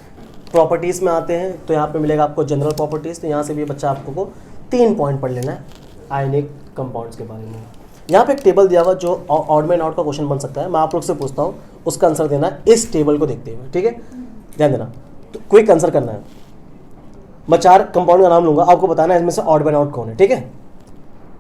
प्रॉपर्टीज़ में आते हैं तो यहाँ पे मिलेगा आपको जनरल प्रॉपर्टीज़, तो यहाँ से भी बच्चा आपको को 3 पॉइंट पढ़ लेना है आयनिक कंपाउंड्स के बारे में। यहाँ पे एक टेबल दिया हुआ जो ऑड में नॉट का क्वेश्चन बन सकता है, मैं आप लोग से पूछता हूँ, उसका आंसर देना है इस टेबल को देखते हुए, ठीक है, ध्यान देना। तो क्विक आंसर करना है, मैं 4 कंपाउंड का नाम लूंगा, आपको बताना है इसमें से ऑड बाय नॉट कौन है, ठीक है।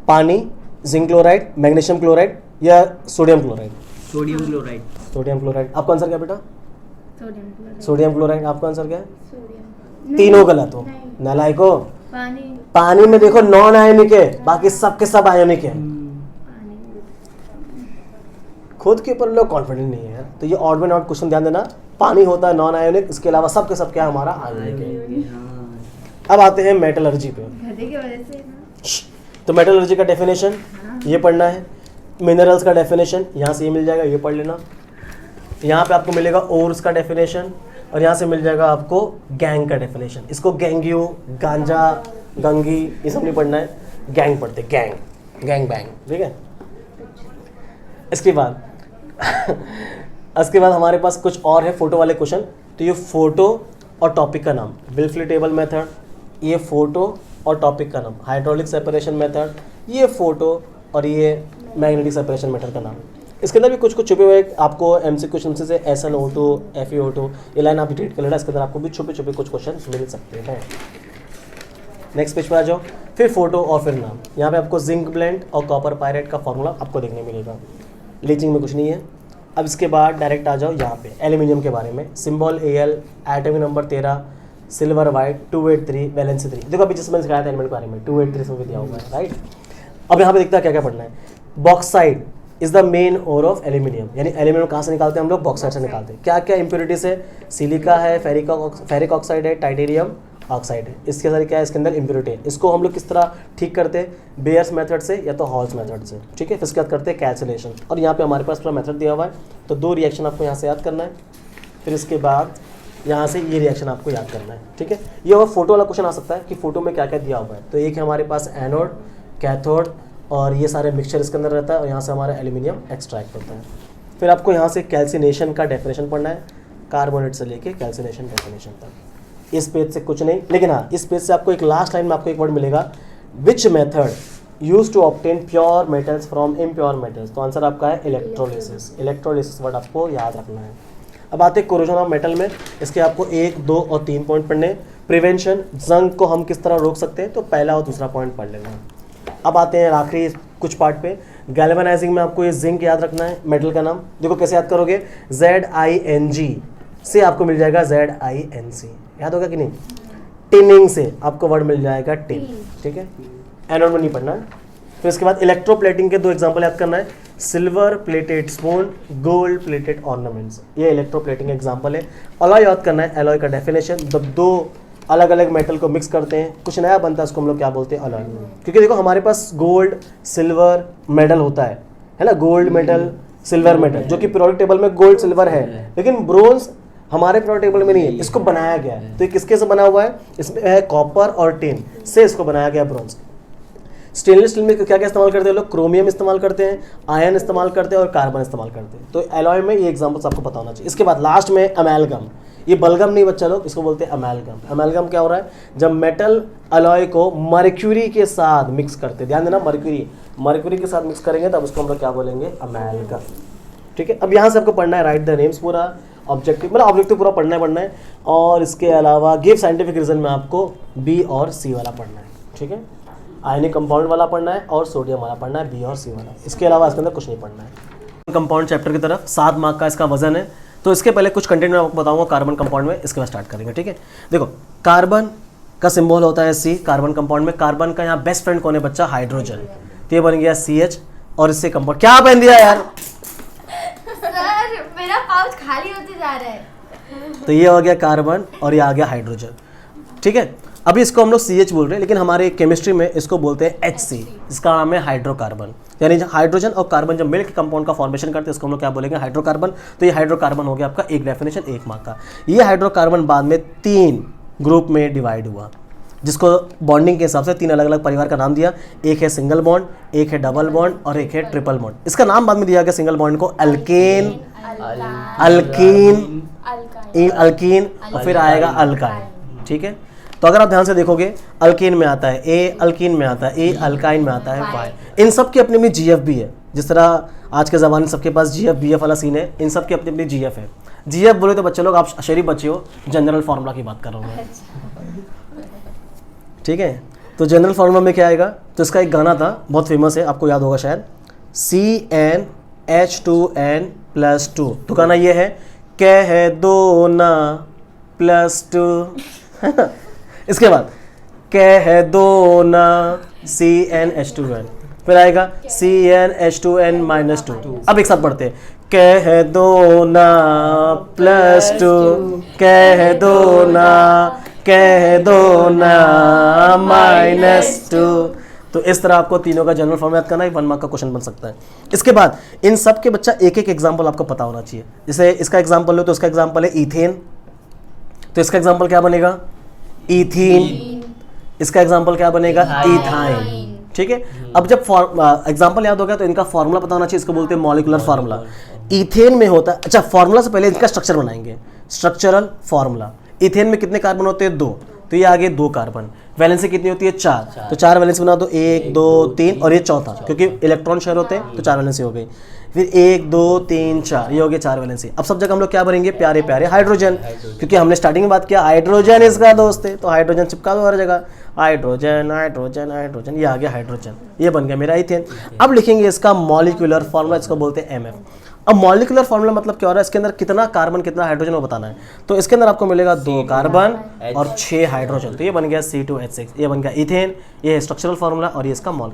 पानी, जिंक क्लोराइड, मैग्नीशियम क्लोराइड या sodium chloride? Sodium chloride. Sodium chloride. आपका आंसर क्या बेटा? Sodium chloride. Sodium chloride. आपका आंसर क्या है? सोडियम। तीनों गलत हो, नालायक हो। पानी पानी में देखो नॉन आयोनिक है, बाकी सब के सब आयोनिक है। खुद के ऊपर लोग कॉन्फिडेंट नहीं है, तो ये ऑड में नॉट क्वेश्चन ध्यान देना। पानी होता है नॉन आयोनिक, इसके अलावा सब के सब क्या हमारा आयोनिक है। अब आते हैं मेटलर्जी पे। गधे की वजह से ना। तो मेटलर्जी का डेफिनेशन ये पढ़ना है, मिनरल्स का डेफिनेशन यहाँ से ये मिल जाएगा, ये पढ़ लेना। यहाँ पे आपको मिलेगा ओर्स का डेफिनेशन, और यहाँ से मिल जाएगा आपको गैंग का डेफिनेशन। इसको गैंगियो, गांजा, गंगी ये सब नहीं पढ़ना है, गैंग पढ़ते, गैंग, गैंग बैंग, ठीक है। इसके बाद हमारे पास कुछ और है फोटो वाले क्वेश्चन। तो ये फोटो और टॉपिक का नाम, विल्फली टेबल मेथड, ये फोटो और टॉपिक का नाम, हाइड्रोलिक सेपरेशन मेथड, ये फोटो और ये मैग्नेटिक सेपरेशन मेथड का नाम। इसके अंदर भी कुछ कुछ छुपे हुए आपको एमसी क्वेश्चन से SnO2, FeO2 ये लाइन आप डिटेक्ट कर लेना। इसके अंदर आपको भी छुपे छुपे कुछ क्वेश्चन मिल सकते हैं। नेक्स्ट पेज पर आ जाओ। फिर फोटो और फिर नाम। यहाँ पे आपको जिंक ब्लेंड और कॉपर पायरेट का फॉर्मूला आपको देखने मिलेगा। लीचिंग में कुछ नहीं है। अब इसके बाद डायरेक्ट आ जाओ यहाँ पे एल्यूमिनियम के बारे में। Symbol Al, atomic number 13, silver white 283, valency 3। देखो अभी जिस मैंने सिखाया था एलिमेंट के बारे में 283 में भी दिया हुआ है, राइट। अब यहाँ पे देखता है क्या क्या पढ़ना है। Bauxite is the main ore of aluminium, यानी एल्यूमिनियम कहाँ से निकालते हैं हम लोग, बॉक्साइड से निकालते हैं। क्या क्या इंप्योरिटीज है, सिलिका है, फेरिक ऑक्साइड है, टाइटेनियम ऑक्साइड है। इसके सारे क्या है, इसके अंदर इंप्योरिटी है। इसको हम लोग किस तरह ठीक करते हैं, बेयर्स मेथड से या तो हॉल्स मेथड से, ठीक है। फिर इसके बाद करते हैं कैल्सिनेशन, और यहाँ पे हमारे पास पूरा मेथड दिया हुआ है। तो 2 रिएक्शन आपको यहाँ से याद करना है, फिर इसके बाद यहाँ से ये रिएक्शन आपको याद करना है, ठीक है। ये और फोटो वाला क्वेश्चन आ सकता है कि फोटो में क्या क्या दिया हुआ है। तो एक है हमारे पास एनोड, कैथोड और ये सारे मिक्सचर इसके अंदर रहता है, और यहाँ से हमारा एल्यूमिनियम एक्सट्रैक्ट होता है। फिर आपको यहाँ से कैल्सिनेशन का डेफिनेशन पढ़ना है, कार्बोनेट से लेके कैल्सिनेशन डेफिनेशन तक। इस पेज से कुछ नहीं, लेकिन हाँ इस पेज से आपको एक लास्ट लाइन में आपको एक वर्ड मिलेगा, which method use to obtain pure metals from impure metals. तो आंसर आपका है इलेक्ट्रोलिसिस। इलेक्ट्रोलिसिस वर्ड आपको याद रखना है। अब आते हैं कोरोजन ऑफ मेटल में। इसके आपको 1, 2 और 3 पॉइंट पढ़ने। प्रिवेंशन, जंग को हम किस तरह रोक सकते हैं, तो पहला और दूसरा पॉइंट पढ़ लेना। अब आते हैं आखिरी कुछ पार्ट पे। गैल्वेनाइजिंग में आपको ये जिंक याद रखना है, मेटल का नाम। देखो कैसे याद करोगे, ZING से आपको मिल जाएगा ZINC, याद होगा कि नहीं। टिनिंग से आपको वर्ड मिल जाएगा टिन, ठीक है। एनोड में नहीं पढ़ना है। फिर इसके बाद इलेक्ट्रोप्लेटिंग के 2 एग्जांपल याद करना है, silver plated spoon, gold plated ornaments. ये इलेक्ट्रोप्लेटिंग एग्जांपल है। अलॉय याद करना है, अलॉय का डेफिनेशन, जब 2 अलग अलग मेटल को मिक्स करते हैं कुछ नया बनता है, उसको हम लोग क्या बोलते हैं, अलॉय। क्योंकि देखो हमारे पास गोल्ड सिल्वर मेडल होता है ना, गोल्ड मेडल सिल्वर मेडल, जो कि पीरियोडिक टेबल में गोल्ड सिल्वर है, लेकिन ब्रोंज हमारे पीरियोडिक टेबल में नहीं है, इसको बनाया गया है। तो ये किसके से बना हुआ है, इसमें है कॉपर और टिन से इसको बनाया गया ब्रोंज। स्टेनलेस स्टील में क्या क्या इस्तेमाल करते हैं लोग, क्रोमियम इस्तेमाल करते हैं, आयरन इस्तेमाल करते हैं और कार्बन इस्तेमाल करते हैं। तो एलॉय में ये एग्जांपल्स आपको पता होना चाहिए। इसके बाद लास्ट में अमेलगम, ये बलगम नहीं बच्चा लोग, इसको बोलते हैं अमेलगम। अमेलगम क्या हो रहा है, जब मेटल अलॉय को मर्क्यूरी के साथ मिक्स करते हैं, ध्यान देना मर्क्यूरी के साथ मिक्स करेंगे तब उसको हम लोग क्या बोलेंगे, अमेलगम, ठीक है। अब यहाँ से आपको पढ़ना है राइट द नेम्स, पूरा ऑब्जेक्टिव मतलब ऑब्जेक्टिव पूरा पढ़ना है। और इसके अलावा गिव साइंटिफिक रीजन में आपको B और C वाला पढ़ना है, ठीक है। आयनिक कंपाउंड वाला पढ़ना है और सोडियम वाला पढ़ना है, B और C वाला। इसके अलावा इसके अंदर कुछ नहीं पढ़ना है। कंपाउंड चैप्टर की तरफ 7 मार्क का इसका वजन है। तो इसके पहले कुछ कंटेंट मैं आपको बताऊंगा कार्बन कंपाउंड में, इसके बाद स्टार्ट करेंगे, ठीक है। देखो कार्बन का सिंबल होता है C कार्बन कंपाउंड में। कार्बन का यहाँ बेस्ट फ्रेंड कौन है बच्चा, हाइड्रोजन। तो ये बन गया CH और इससे कंपाउंड क्या पहन दिया यार सर मेरा पाउच खाली होते जा रहा है। तो ये हो गया कार्बन और ये आ गया हाइड्रोजन, ठीक है। अभी इसको हम लोग CH बोल रहे हैं, लेकिन हमारे केमिस्ट्री में इसको बोलते हैं HC, इसका नाम है हाइड्रोकार्बन। यानी हाइड्रोजन और कार्बन जब मिलकर कंपाउंड का फॉर्मेशन करते हैं इसको हम लोग क्या बोलेंगे, हाइड्रोकार्बन। तो ये हाइड्रोकार्बन हो गया आपका एक डेफिनेशन 1 मार्क का। ये हाइड्रोकार्बन बाद में 3 ग्रुप में डिवाइड हुआ, जिसको बॉन्डिंग के हिसाब से 3 अलग अलग परिवार का नाम दिया। एक है सिंगल बॉन्ड, एक है डबल बॉन्ड और एक है ट्रिपल बॉन्ड। इसका नाम बाद में दिया गया सिंगल बॉन्ड को अल्केन, अल्कीन और फिर आएगा अल्काइन, ठीक है। तो अगर आप ध्यान से देखोगे अल्केन में आता है A, अल्कीन में आता है A, अल्काइन में आता है Y। इन सब की अपनी अपनी GF भी है, जिस तरह आज के ज़माने सबके पास GF BF वाला सीन है, इन सब की अपनी अपनी GF है। GF बोले तो बच्चे लोग आप शरीफ बच्चे हो, जनरल फार्मूला की बात कर रहा हूँ मैं, ठीक है। तो जनरल फार्मूला में क्या आएगा, तो इसका एक गाना था बहुत फेमस है, आपको याद होगा शायद, CnH2n+2। तो गाना ये है, कह दो ना +2 इसके बाद कह दो ना CnH2n, फिर आएगा CnH2n -2। अब एक साथ पढ़ते हैं, कह दो ना +2, कह दो ना -2। तो इस तरह आपको तीनों का जनरल फॉर्म याद करना है, 1 मार्क का क्वेश्चन बन सकता है। इसके बाद इन सब के बच्चा एक एक एग्जांपल आपको पता होना चाहिए। जैसे इसका एग्जांपल लो तो इसका एग्जांपल है ईथेन, तो इसका एग्जांपल क्या बनेगा? ईथीन। इसका एग्जांपल क्या बनेगा? इथाइन। ठीक है, अब जब एग्जांपल याद हो गया तो इनका फॉर्मूला पता होना चाहिए, इसको बोलते हैं मॉलिक्यूलर फार्मूला। ईथेन में होता है, अच्छा फॉर्मूला से पहले इनका स्ट्रक्चर बनाएंगे, स्ट्रक्चरल फार्मूला। ईथेन में कितने कार्बन होते हैं? 2, तो ये आगे 2 कार्बन। वैलेंसी कितनी होती है? 4, तो 4 वैलेंसी बना दो, 1 2 3 और ये चौथा, क्योंकि इलेक्ट्रॉन शेयर होते हैं तो 4 वैलेंसी हो गई। फिर 1 2 3 4, ये हो गया 4 वैलेंसी। अब सब जगह हम लोग क्या भरेंगे? प्यारे प्यारे हाइड्रोजन, क्योंकि हमने स्टार्टिंग में बात किया हाइड्रोजन इसका दोस्त है, तो हाइड्रोजन चिपका दो हर जगह, हाइड्रोजन हाइड्रोजन हाइड्रोजन, ये आ गया हाइड्रोजन, ये बन गया मेरा ईथेन। अब लिखेंगे इसका मॉलिक्यूलर फार्मूला, इसको बोलते हैं MF। अब मॉलिक्यूलर फार्मूला मतलब क्या हो रहा है? इसके अंदर कितना कार्बन कितना हाइड्रोजन वो बताना है। तो इसके अंदर आपको मिलेगा 2 कार्बन और 6 हाइड्रोजन, तो ये बन गया C2H6, ये बन गया ईथेन, ये स्ट्रक्चरल फार्मूला और ये इसका मॉल।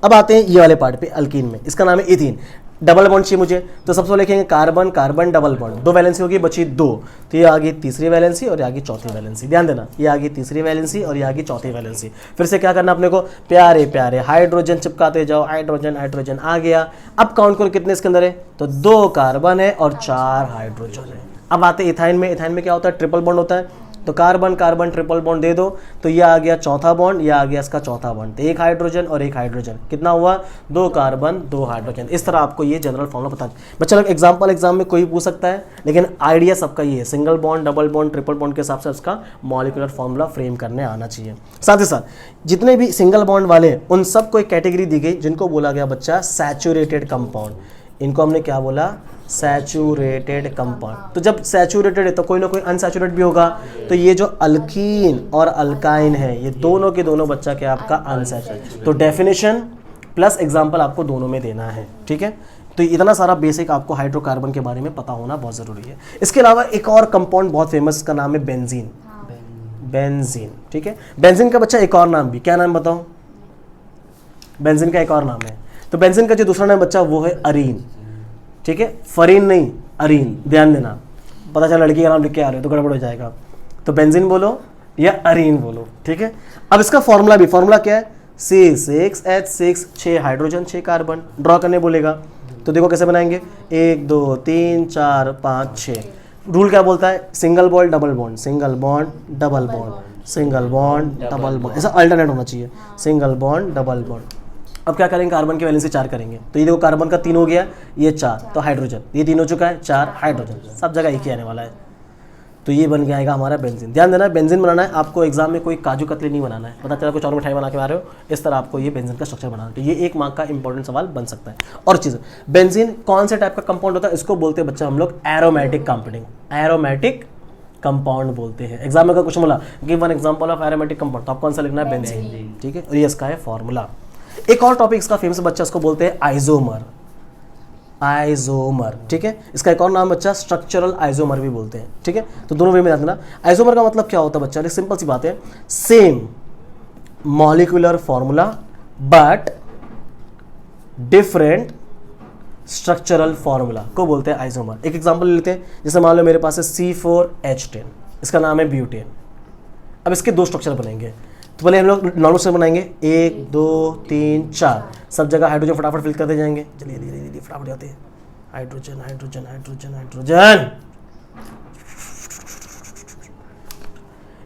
अब आते हैं ये वाले पार्ट पे, अल्कीन में, इसका नाम है इथीन। डबल बॉन्ड चाहिए मुझे, तो सबसे पहले लिखेंगे carbon carbon double bond, 2 valency होगी, बची 2, तो ये आ गई तीसरी वैलेंसी और ये आ गई चौथी वैलेंसी। ध्यान देना, ये आ गई तीसरी वैलेंसी और ये आ गई चौथी वैलेंसी। फिर से क्या करना अपने को? प्यारे प्यारे हाइड्रोजन चिपकाते जाओ, हाइड्रोजन हाइड्रोजन आ गया। अब काउंट करो कितने इसके अंदर है, तो 2 कार्बन है और 4 हाइड्रोजन है। अब आते इथाइन में, इथाइन में क्या होता है? ट्रिपल बॉन्ड होता है, तो कार्बन कार्बन ट्रिपल बॉन्ड दे दो, तो ये आ गया चौथा बॉन्ड, ये आ गया इसका चौथा बॉन्ड, तो 1 हाइड्रोजन और 1 हाइड्रोजन, कितना हुआ? 2 कार्बन 2 हाइड्रोजन। इस तरह आपको ये जनरल फॉर्मूला पता है। बच्चा लोग एग्जाम में कोई पूछ सकता है, लेकिन आइडिया सबका ये है, single bond double bond triple bond के हिसाब से उसका मॉलिक्यूलर फॉर्मूला फ्रेम करने आना चाहिए। साथ ही साथ जितने भी सिंगल बॉन्ड वाले उन सबको एक कैटेगरी दी गई, जिनको बोला गया बच्चा सैचुरेटेड कंपाउंड। इनको हमने क्या बोला? Saturated compound. तो जब सैचुरेटेड है तो कोई ना कोई अनसैचुरेट भी होगा, तो ये जो अल्कीन और अल्काइन है, ये दोनों के दोनों बच्चा क्या आपका? अनसैचुरेटेड। तो डेफिनेशन प्लस एग्जांपल आपको दोनों में देना है, ठीक है। तो इतना सारा बेसिक आपको हाइड्रोकार्बन के बारे में पता होना बहुत ज़रूरी है। इसके अलावा एक और कंपाउंड बहुत फेमस, का नाम है बेंजीन। बेंजीन, ठीक है। बेंजीन का बच्चा एक और नाम भी, क्या नाम बताओ? बेंजीन का एक और नाम है। तो बेंजीन का जो दूसरा नाम बच्चा वो है अरीन, ठीक है। फरीन नहीं, अरीन, ध्यान देना, पता चला लड़की का नाम लिख के आ रहे हो तो गड़बड़ हो जाएगा। तो बेंजीन बोलो या अरीन बोलो, ठीक है। अब इसका फॉर्मूला भी, फॉर्मूला क्या है? C6H6, 6 hydrogen 6 carbon. ड्रॉ करने बोलेगा तो देखो कैसे बनाएंगे, 1 2 3 4 5 6। रूल क्या बोलता है? Single bond double bond, single bond double bond, single bond double bond, ऐसा अल्टरनेट होना चाहिए, सिंगल बॉन्ड डबल बॉन्ड। अब क्या करेंगे? कार्बन की वैलेंसी 4 करेंगे, तो ये देखो कार्बन का 3 हो गया, ये 4, तो हाइड्रोजन, ये 3 हो चुका है, 4 हाइड्रोजन, सब जगह एक ही आने वाला है। तो ये बन गया हमारा बेंजीन। ध्यान देना, बेंजीन बनाना है आपको, एग्जाम में कोई काजू कतली नहीं बनाना है, पता चला कुछ और मिठाई बना के आ रहे हो, इस तरह आपको ये बेंजीन का स्ट्रक्चर बनाना है। तो ये 1 मार्क का इंपॉर्टेंट सवाल बन सकता है। और चीज़, बेंजीन कौन से टाइप का कंपाउंड होता है? इसको बोलते हैं बच्चा हम लोग एरोमेटिक कंपाउंडिंग, एरोमेटिक कंपाउंड बोलते हैं। एग्जाम में अगर कुछ बोला give one example of aromatic compound, तो आप कौन सा लिखना है? बेंजीन, ठीक है। और ये इसका है फॉर्मूला। एक और टॉपिक इसका फेमस बच्चा, इसको बोलते हैं आइसोमर, आइसोमर, ठीक है। इसका एक और नाम बच्चा स्ट्रक्चरल आइसोमर भी बोलते हैं, ठीक है। तो दोनों वे में जानना। आइसोमर का मतलब क्या होता है बच्चा? सिंपल सी बात है, same molecular formula but different structural formula को बोलते हैं आइसोमर। एक एग्जांपल लेते हैं, जैसे मान लो मेरे पास है C4H10, इसका नाम है ब्यूटेन। अब इसके 2 स्ट्रक्चर बनेंगे, तो पहले हम लोग नॉर्मल स्ट्रक्चर बनाएंगे, 1 2 3 4, सब जगह हाइड्रोजन फटाफट फिल करते जाएंगे, चलिए धीरे धीरे फटाफट जाते हैं, हाइड्रोजन हाइड्रोजन हाइड्रोजन हाइड्रोजन।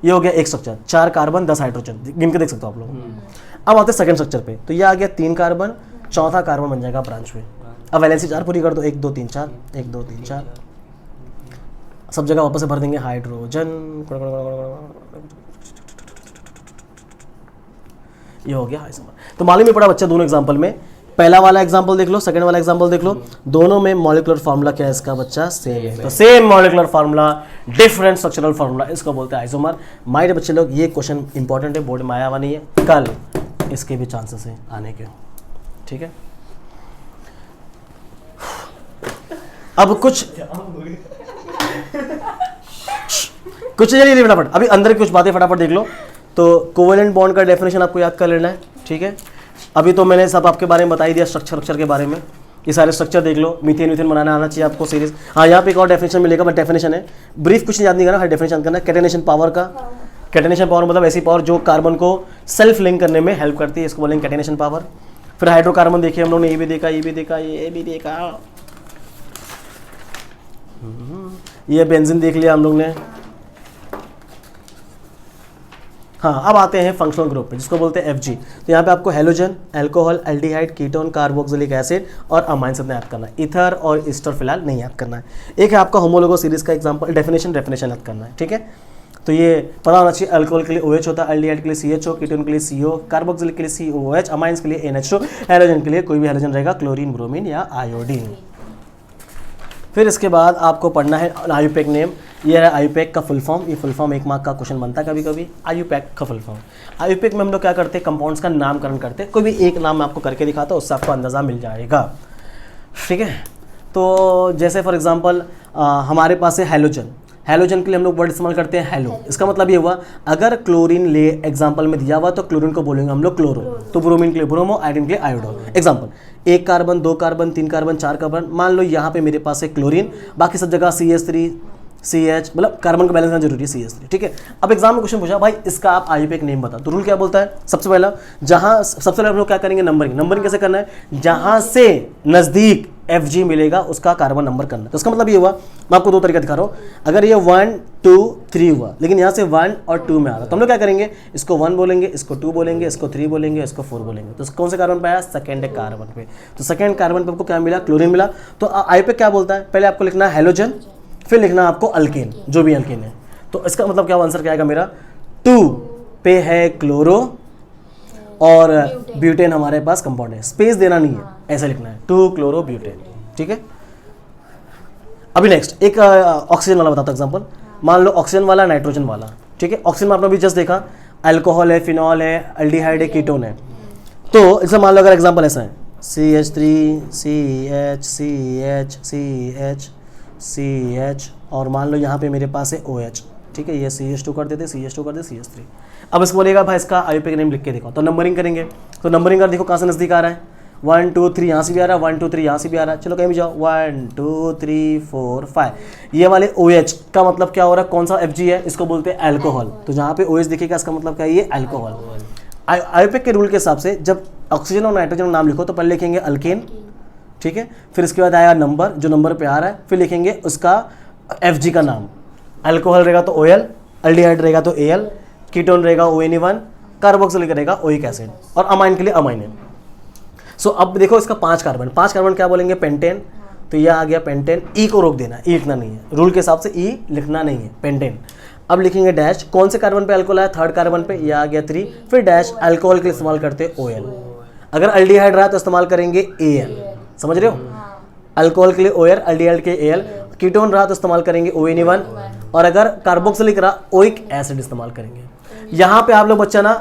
ये हो गया एक स्ट्रक्चर, 4 कार्बन 10 हाइड्रोजन, गिन के देख सकते हो आप लोग। अब आते हैं सेकंड स्ट्रक्चर पे, तो ये आ गया 3 कार्बन, चौथा कार्बन बन जाएगा ब्रांच में। अब वैलेंसी 4 पूरी कर दो, 1 2 3 4, 1 2 3 4, सब जगह वापस से भर देंगे हाइड्रोजन। ये हो गया आइसोमर। तो मालूम ही पड़ा बच्चा दोनों एग्जांपल में, पहला वाला एग्जांपल देख लो, सेकंड वाला एग्जांपल देख लो, दोनों में मॉलिक्यूलर फार्मूला क्या है इसका बच्चा? सेम है। तो same molecular formula, different structural formula, इसको बोलते हैं आइसोमर। माइंड बच्चे लोग, ये क्वेश्चन इंपॉर्टेंट है, बोर्ड में आया हुआ नहीं है, कल इसके भी चांसेस हैं आने के, ठीक है। अब कुछ चलिए फटाफट, अभी अंदर की कुछ बातें फटाफट देख लो। तो कोवेलेंट बॉन्ड का डेफिनेशन आपको याद कर लेना है, ठीक है। अभी तो मैंने सब आपके बारे में बता ही दिया, स्ट्रक्चर के बारे में, ये सारे स्ट्रक्चर देख लो, मीथेन वीथेन बनाना आना चाहिए आपको सीरीज। हाँ, यहाँ पे एक और डेफिनेशन मिलेगा, बट डेफिनेशन है ब्रीफ, कुछ याद नहीं करना, हर डेफिनेशन करना है। कैटेनेशन पावर का, कैटेनेशन पावर मतलब ऐसी पावर जो कार्बन को सेल्फ लिंक करने में हेल्प करती है, इसको बोलेंगे कैटेनेशन पावर। फिर हाइड्रोकार्बन देखिए हम लोग ने, ये भी देखा, ये भी देखा, ये भी देखा, ये बेंजीन देख लिया हम लोग ने। हाँ, अब आते हैं फंक्शनल ग्रुप पे, जिसको बोलते हैं Fg। तो यहाँ पे आपको halogen, alcohol, aldehyde, ketone, carboxylic acid और अमाइंस याद करना है। ईथर और ईस्टर फिलहाल नहीं याद करना है। एक है आपका होमोलोगो सीरीज का एग्जांपल, डेफिनेशन याद करना है, ठीक है। तो ये पता होना चाहिए, अल्कोहल के लिए OH होता है, एल्डिहाइड के लिए CHO, कीटोन के लिए CO, कार्बोक्सिलिक के लिए COOH, अमाइंस के लिए NH2, हेलोजन के लिए कोई भी हेलोजन रहेगा, क्लोरीन, ब्रोमीन या आयोडीन। फिर इसके बाद आपको पढ़ना है आयुपैक नेम। ये है आयुपैक का फुल फॉर्म, ये फुल फॉर्म 1 मार्क का क्वेश्चन बनता है कभी कभी। आयुपैक का फुल फॉर्म, आयुपैक में हम लोग क्या करते हैं, कंपाउंड्स का नामकरण करते हैं। कोई भी एक नाम मैं आपको करके दिखाता हूँ, उससे आपको अंदाज़ा मिल जाएगा, ठीक है। तो जैसे फॉर एग्जांपल हमारे पास है हेलोजन। हेलोजन के लिए हम लोग वर्ड इस्तेमाल करते हैं हेलो। इसका मतलब ये हुआ, अगर क्लोरीन ले एग्जांपल में दिया हुआ तो क्लोरीन को बोलेंगे हम लोग क्लोरो, तो ब्रोमीन के लिए ब्रोमो, आयोडीन के लिए iodo. Example, 1 carbon, 2 carbon, 3 carbon, 4 carbon. मान लो यहाँ पे मेरे पास है क्लोरीन, बाकी सब जगह CH3, CH, मतलब कार्बन का बैलेंस करना जरूरी है, CH3, ठीक है। अब एग्जाम में क्वेश्चन पूछा, भाई इसका आप आयुपैक नेम बता, तो रूल क्या बोलता है, सबसे पहला जहाँ सबसे पहले हम लोग क्या करेंगे, नंबरिंग कैसे करना है, जहाँ से नज़दीक Fg मिलेगा उसका कार्बन नंबर करना है। तो इसका मतलब ये हुआ, मैं आपको 2 तरीका दिखा रहा हूँ। अगर ये 1 2 3 हुआ, लेकिन यहाँ से 1 और 2 में आ रहा, तो हम लोग क्या करेंगे, इसको 1 बोलेंगे, इसको 2 बोलेंगे, इसको 3 बोलेंगे, इसको 4 बोलेंगे। तो कौन से कार्बन पे आया, सेकेंड कार्बन पे। तो सेकेंड कार्बन पे आपको क्या मिला, क्लोरीन मिला। तो आयुपैक क्या बोलता है, पहले आपको लिखना है हेलोजन, फिर लिखना है आपको अल्केन, जो भी अल्केन है। तो इसका मतलब क्या आंसर क्या आएगा मेरा, 2 पे है क्लोरो और ब्यूटेन हमारे पास कंपाउंड है, स्पेस देना नहीं है, ऐसा लिखना है 2 क्लोरो ब्यूटेन, ठीक है। अभी नेक्स्ट एक ऑक्सीजन वाला बताता हूं एग्जांपल। मान लो ऑक्सीजन वाला, नाइट्रोजन वाला, ठीक है। ऑक्सीजन में आपने भी जस्ट देखा, अल्कोहल है, फिनॉल है, एल्डिहाइड है, कीटोन है। तो इसमें मान लो अगर एग्जांपल ऐसा है, CH3 CH CH CH CH और मान लो यहाँ पे मेरे पास है OH, ठीक है। ये CH2 कर देते, CH2 कर दे, CH3। अब इसको बोलेगा भाई इसका आयुपैक नेम लिख के देखो, तो नंबरिंग करेंगे। तो नंबरिंग कर देखो कहाँ से नज़दीक आ रहा है, 1 2 3 यहाँ से भी आ रहा है, 1 2 3 यहाँ से भी आ रहा है। चलो कहीं भी जाओ, 1 2 3 4 5। ये वाले OH का मतलब क्या हो रहा है, कौन सा Fg है, इसको बोलते हैं अल्कोहल। तो जहाँ पे OH दिखेगा इसका मतलब क्या है, ये अल्कोहल। आयुपैक के रूल के हिसाब से जब ऑक्सीजन और नाइट्रोजन का नाम लिखो तो पहले लिखेंगे अल्केन, ठीक है। फिर इसके बाद आया नंबर, जो नंबर पे आ रहा है, फिर लिखेंगे उसका Fg का नाम। अल्कोहल रहेगा तो OL, एल्डिहाइड रहेगा तो Al, कीटोन रहेगा ONE1, कार्बोक्सिलिक रहेगा ओइक एसिड और अमाइन के लिए अमाइन। सो अब देखो इसका 5 कार्बन क्या बोलेंगे, पेंटेन। तो यह आ गया पेंटेन, ई को रोक देना, ई लिखना नहीं है, रूल के हिसाब से ई लिखना नहीं है, पेंटेन। अब लिखेंगे डैश, कौन से कार्बन पे अल्कोहल आया, 3rd कार्बन पे, यह आ गया 3, फिर डैश, अल्कोहल के लिए इस्तेमाल करते हैं OL। अगर एल्डिहाइड रहा तो इस्तेमाल करेंगे Al, समझ रहे हो, अल्कोहल के लिए OL, एल्डिहाइड के Al। कीटोन रहा तो इस्तेमाल करेंगे ONE1 और अगर कार्बोक्सिलिक रहा ओइक एसिड इस्तेमाल करेंगे। यहाँ पे आप लोग बच्चा ना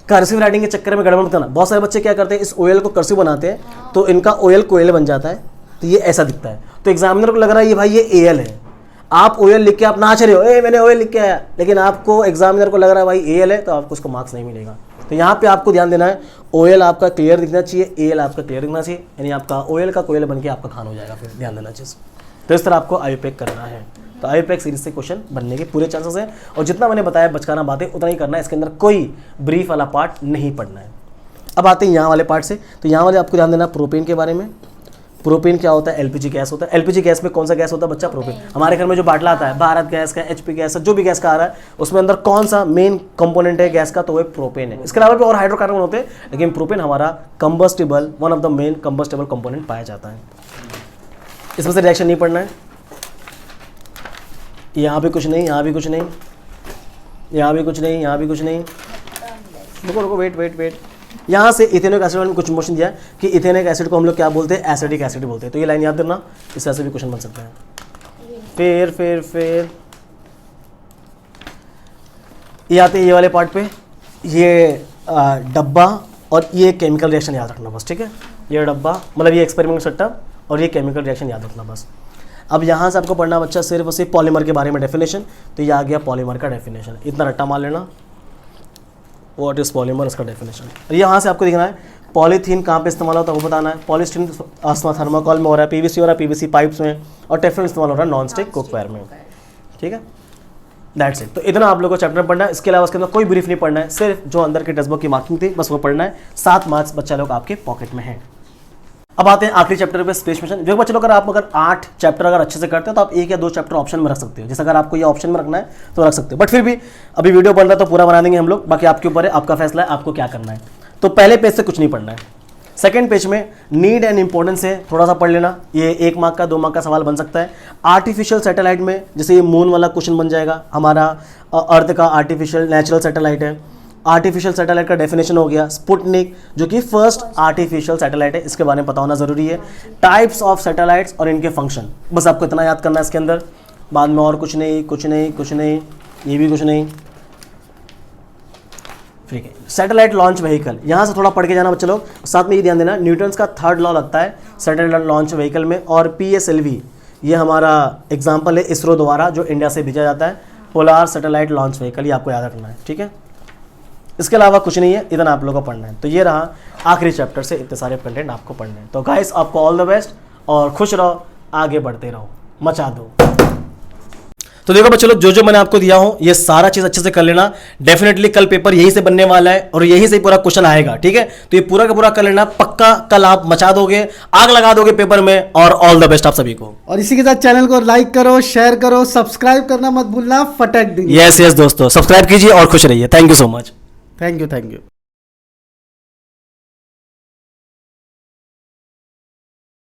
कर्सिव राइटिंग के चक्कर में गड़बड़ मत करना। बहुत सारे बच्चे क्या करते हैं, इस OL को कर्सिव बनाते हैं तो इनका OL कोयल बन जाता है, तो ये ऐसा दिखता है। तो एग्जामिनर को लग रहा है ये भाई ये Al है, आप OL लिख के आप नाच रहे हो, मैंने OL लिख के आया, लेकिन आपको एग्जामिनर को लग रहा है भाई Al है, तो आपको उसको मार्क्स नहीं मिलेगा। तो यहाँ पे आपको ध्यान देना है, OL आपका क्लियर दिखना चाहिए, Al आपका क्लियर दिखना चाहिए, यानी आपका OL का कोयल बन के आपका खान हो जाएगा, फिर ध्यान देना चाहिए। तो इस तरह आपको आयुपैक करना है। तो आयुपैक सीरीज से क्वेश्चन बनने के पूरे चांसेस हैं, और जितना मैंने बताया बचकाना बातें उतना ही करना है, इसके अंदर कोई ब्रीफ वाला पार्ट नहीं पढ़ना है। अब आते हैं यहाँ वाले पार्ट से। तो यहाँ वाले आपको ध्यान देना प्रोपेन के बारे में। प्रोपेन क्या होता है, LPG गैस होता है। LPG गैस में कौन सा गैस होता है बच्चा, प्रोपेन। हमारे घर में जो बाटला आता है, भारत गैस का, HP गैस, जो भी गैस का आ रहा है, उसमें अंदर कौन सा मेन कंपोनेंट है गैस का, तो वो प्रोपेन है। इसके अलावा भी और हाइड्रोकार्बन होते हैं, लेकिन प्रोपेन हमारा combustible, one of the main combustible component पाया जाता है। इसमें से रिएक्शन नहीं पढ़ना है, यहाँ भी कुछ नहीं, यहाँ भी कुछ नहीं, यहाँ भी कुछ नहीं, यहाँ भी कुछ नहीं। रुको वेट। यहाँ से इथेनोइक एसिड में कुछ मोशन दिया है कि इथेनोइक एसिड को हम लोग क्या बोलते हैं, एसिडिक एसिड बोलते हैं। तो ये लाइन याद रखना, इस तरह से भी क्वेश्चन बन सकते हैं। फिर ये आते हैं ये वाले पार्ट पे, ये डब्बा और ये केमिकल रिएक्शन याद रखना बस, ठीक है। ये डब्बा मतलब ये एक्सपेरिमेंट सेटअप और ये केमिकल रिएक्शन याद रखना बस। अब यहाँ से आपको पढ़ना बच्चा सिर्फ पॉलीमर के बारे में डेफिनेशन। तो ये आ गया पॉलीमर का डेफिनेशन, इतना रट्टा मार लेना। व्हाट इज पॉलीमर, इसका डेफिनेशन। यहाँ से आपको दिखना है पॉलीथीन कहाँ पे इस्तेमाल होता है वो बताना है। पॉलीस्टीरीन थर्माकोल में हो रहा है, पीवीसी हो रहा है पीवीसी पाइप्स में, और टेफलॉन इस्तेमाल हो रहा है नॉन स्टिक कुकवेयर में। ठीक है, दैट्स इट। तो इतना आप लोगों को चैप्टर पढ़ना है, इसके अलावा उसके अंदर कोई ब्रीफ नहीं पढ़ना है, सिर्फ जो अंदर के टेक्स्ट बुक की मार्किंग थी बस वो पढ़ना है। 7 मार्क्स बच्चा लोग आपके पॉकेट में है। अब आते हैं आखिरी चैप्टर पे, स्पेस मिशन। जो बच्चे लोग अगर 8 चैप्टर अगर अच्छे से करते हो तो आप 1 या 2 चैप्टर ऑप्शन में रख सकते हो। जैसे अगर आपको ये ऑप्शन में रखना है तो रख सकते हो, बट फिर भी अभी वीडियो बन रहा है तो पूरा बना देंगे हम लोग, बाकी आपके ऊपर है, आपका फैसला है आपको क्या करना है। तो पहले पेज से कुछ नहीं पढ़ना है, सेकंड पेज में नीड एंड इंपॉर्टेंस है, थोड़ा सा पढ़ लेना। ये 1 मार्क का 2 मार्क का सवाल बन सकता है। आर्टिफिशियल सैटेलाइट में जैसे ये मून वाला क्वेश्चन बन जाएगा, हमारा अर्थ का आर्टिफिशियल नेचुरल सैटेलाइट है। आर्टिफिशियल सैटेलाइट का डेफिनेशन हो गया स्पुतनिक, जो कि फर्स्ट आर्टिफिशियल सैटेलाइट है, इसके बारे में पता होना जरूरी है। टाइप्स ऑफ सैटेलाइट्स और इनके फंक्शन, बस आपको इतना याद करना है इसके अंदर, बाद में और कुछ नहीं कुछ नहीं कुछ नहीं, ये भी कुछ नहीं। ठीक है, सैटेलाइट लॉन्च व्हीकल, यहाँ से थोड़ा पढ़ के जाना बच्चे लोग। साथ में ये ध्यान देना न्यूटन्स का 3rd लॉ लगता है सैटेलाइट लॉन्च व्हीकल में। और PSLV ये हमारा एग्जाम्पल है इसरो द्वारा जो इंडिया से भेजा जाता है, पोलार सैटेलाइट लॉन्च व्हीकल, ये आपको याद रखना है। ठीक है, इसके अलावा कुछ नहीं है, इतना आप लोगों को पढ़ना है। तो ये रहा आखिरी चैप्टर से इतने सारे कंटेंट आपको पढ़ने हैं। तो गाइस आपको ऑल द बेस्ट, और खुश रहो, आगे बढ़ते रहो, मचा दो। तो देखो बच्चों लोग, जो जो मैंने आपको दिया हो ये सारा चीज अच्छे से कर लेना। डेफिनेटली कल पेपर यहीं से बनने वाला है और यहीं से पूरा क्वेश्चन आएगा। ठीक है, तो ये पूरा का पूरा कर लेना, पक्का कल आप मचा दोगे, आग लगा दोगे पेपर में। और ऑल द बेस्ट आप सभी को। और इसी के साथ चैनल को लाइक करो, शेयर करो, सब्सक्राइब करना मत भूलना, फटक दीजिए। यस दोस्तों, सब्सक्राइब कीजिए और खुश रहिए। Thank you so much. Thank you.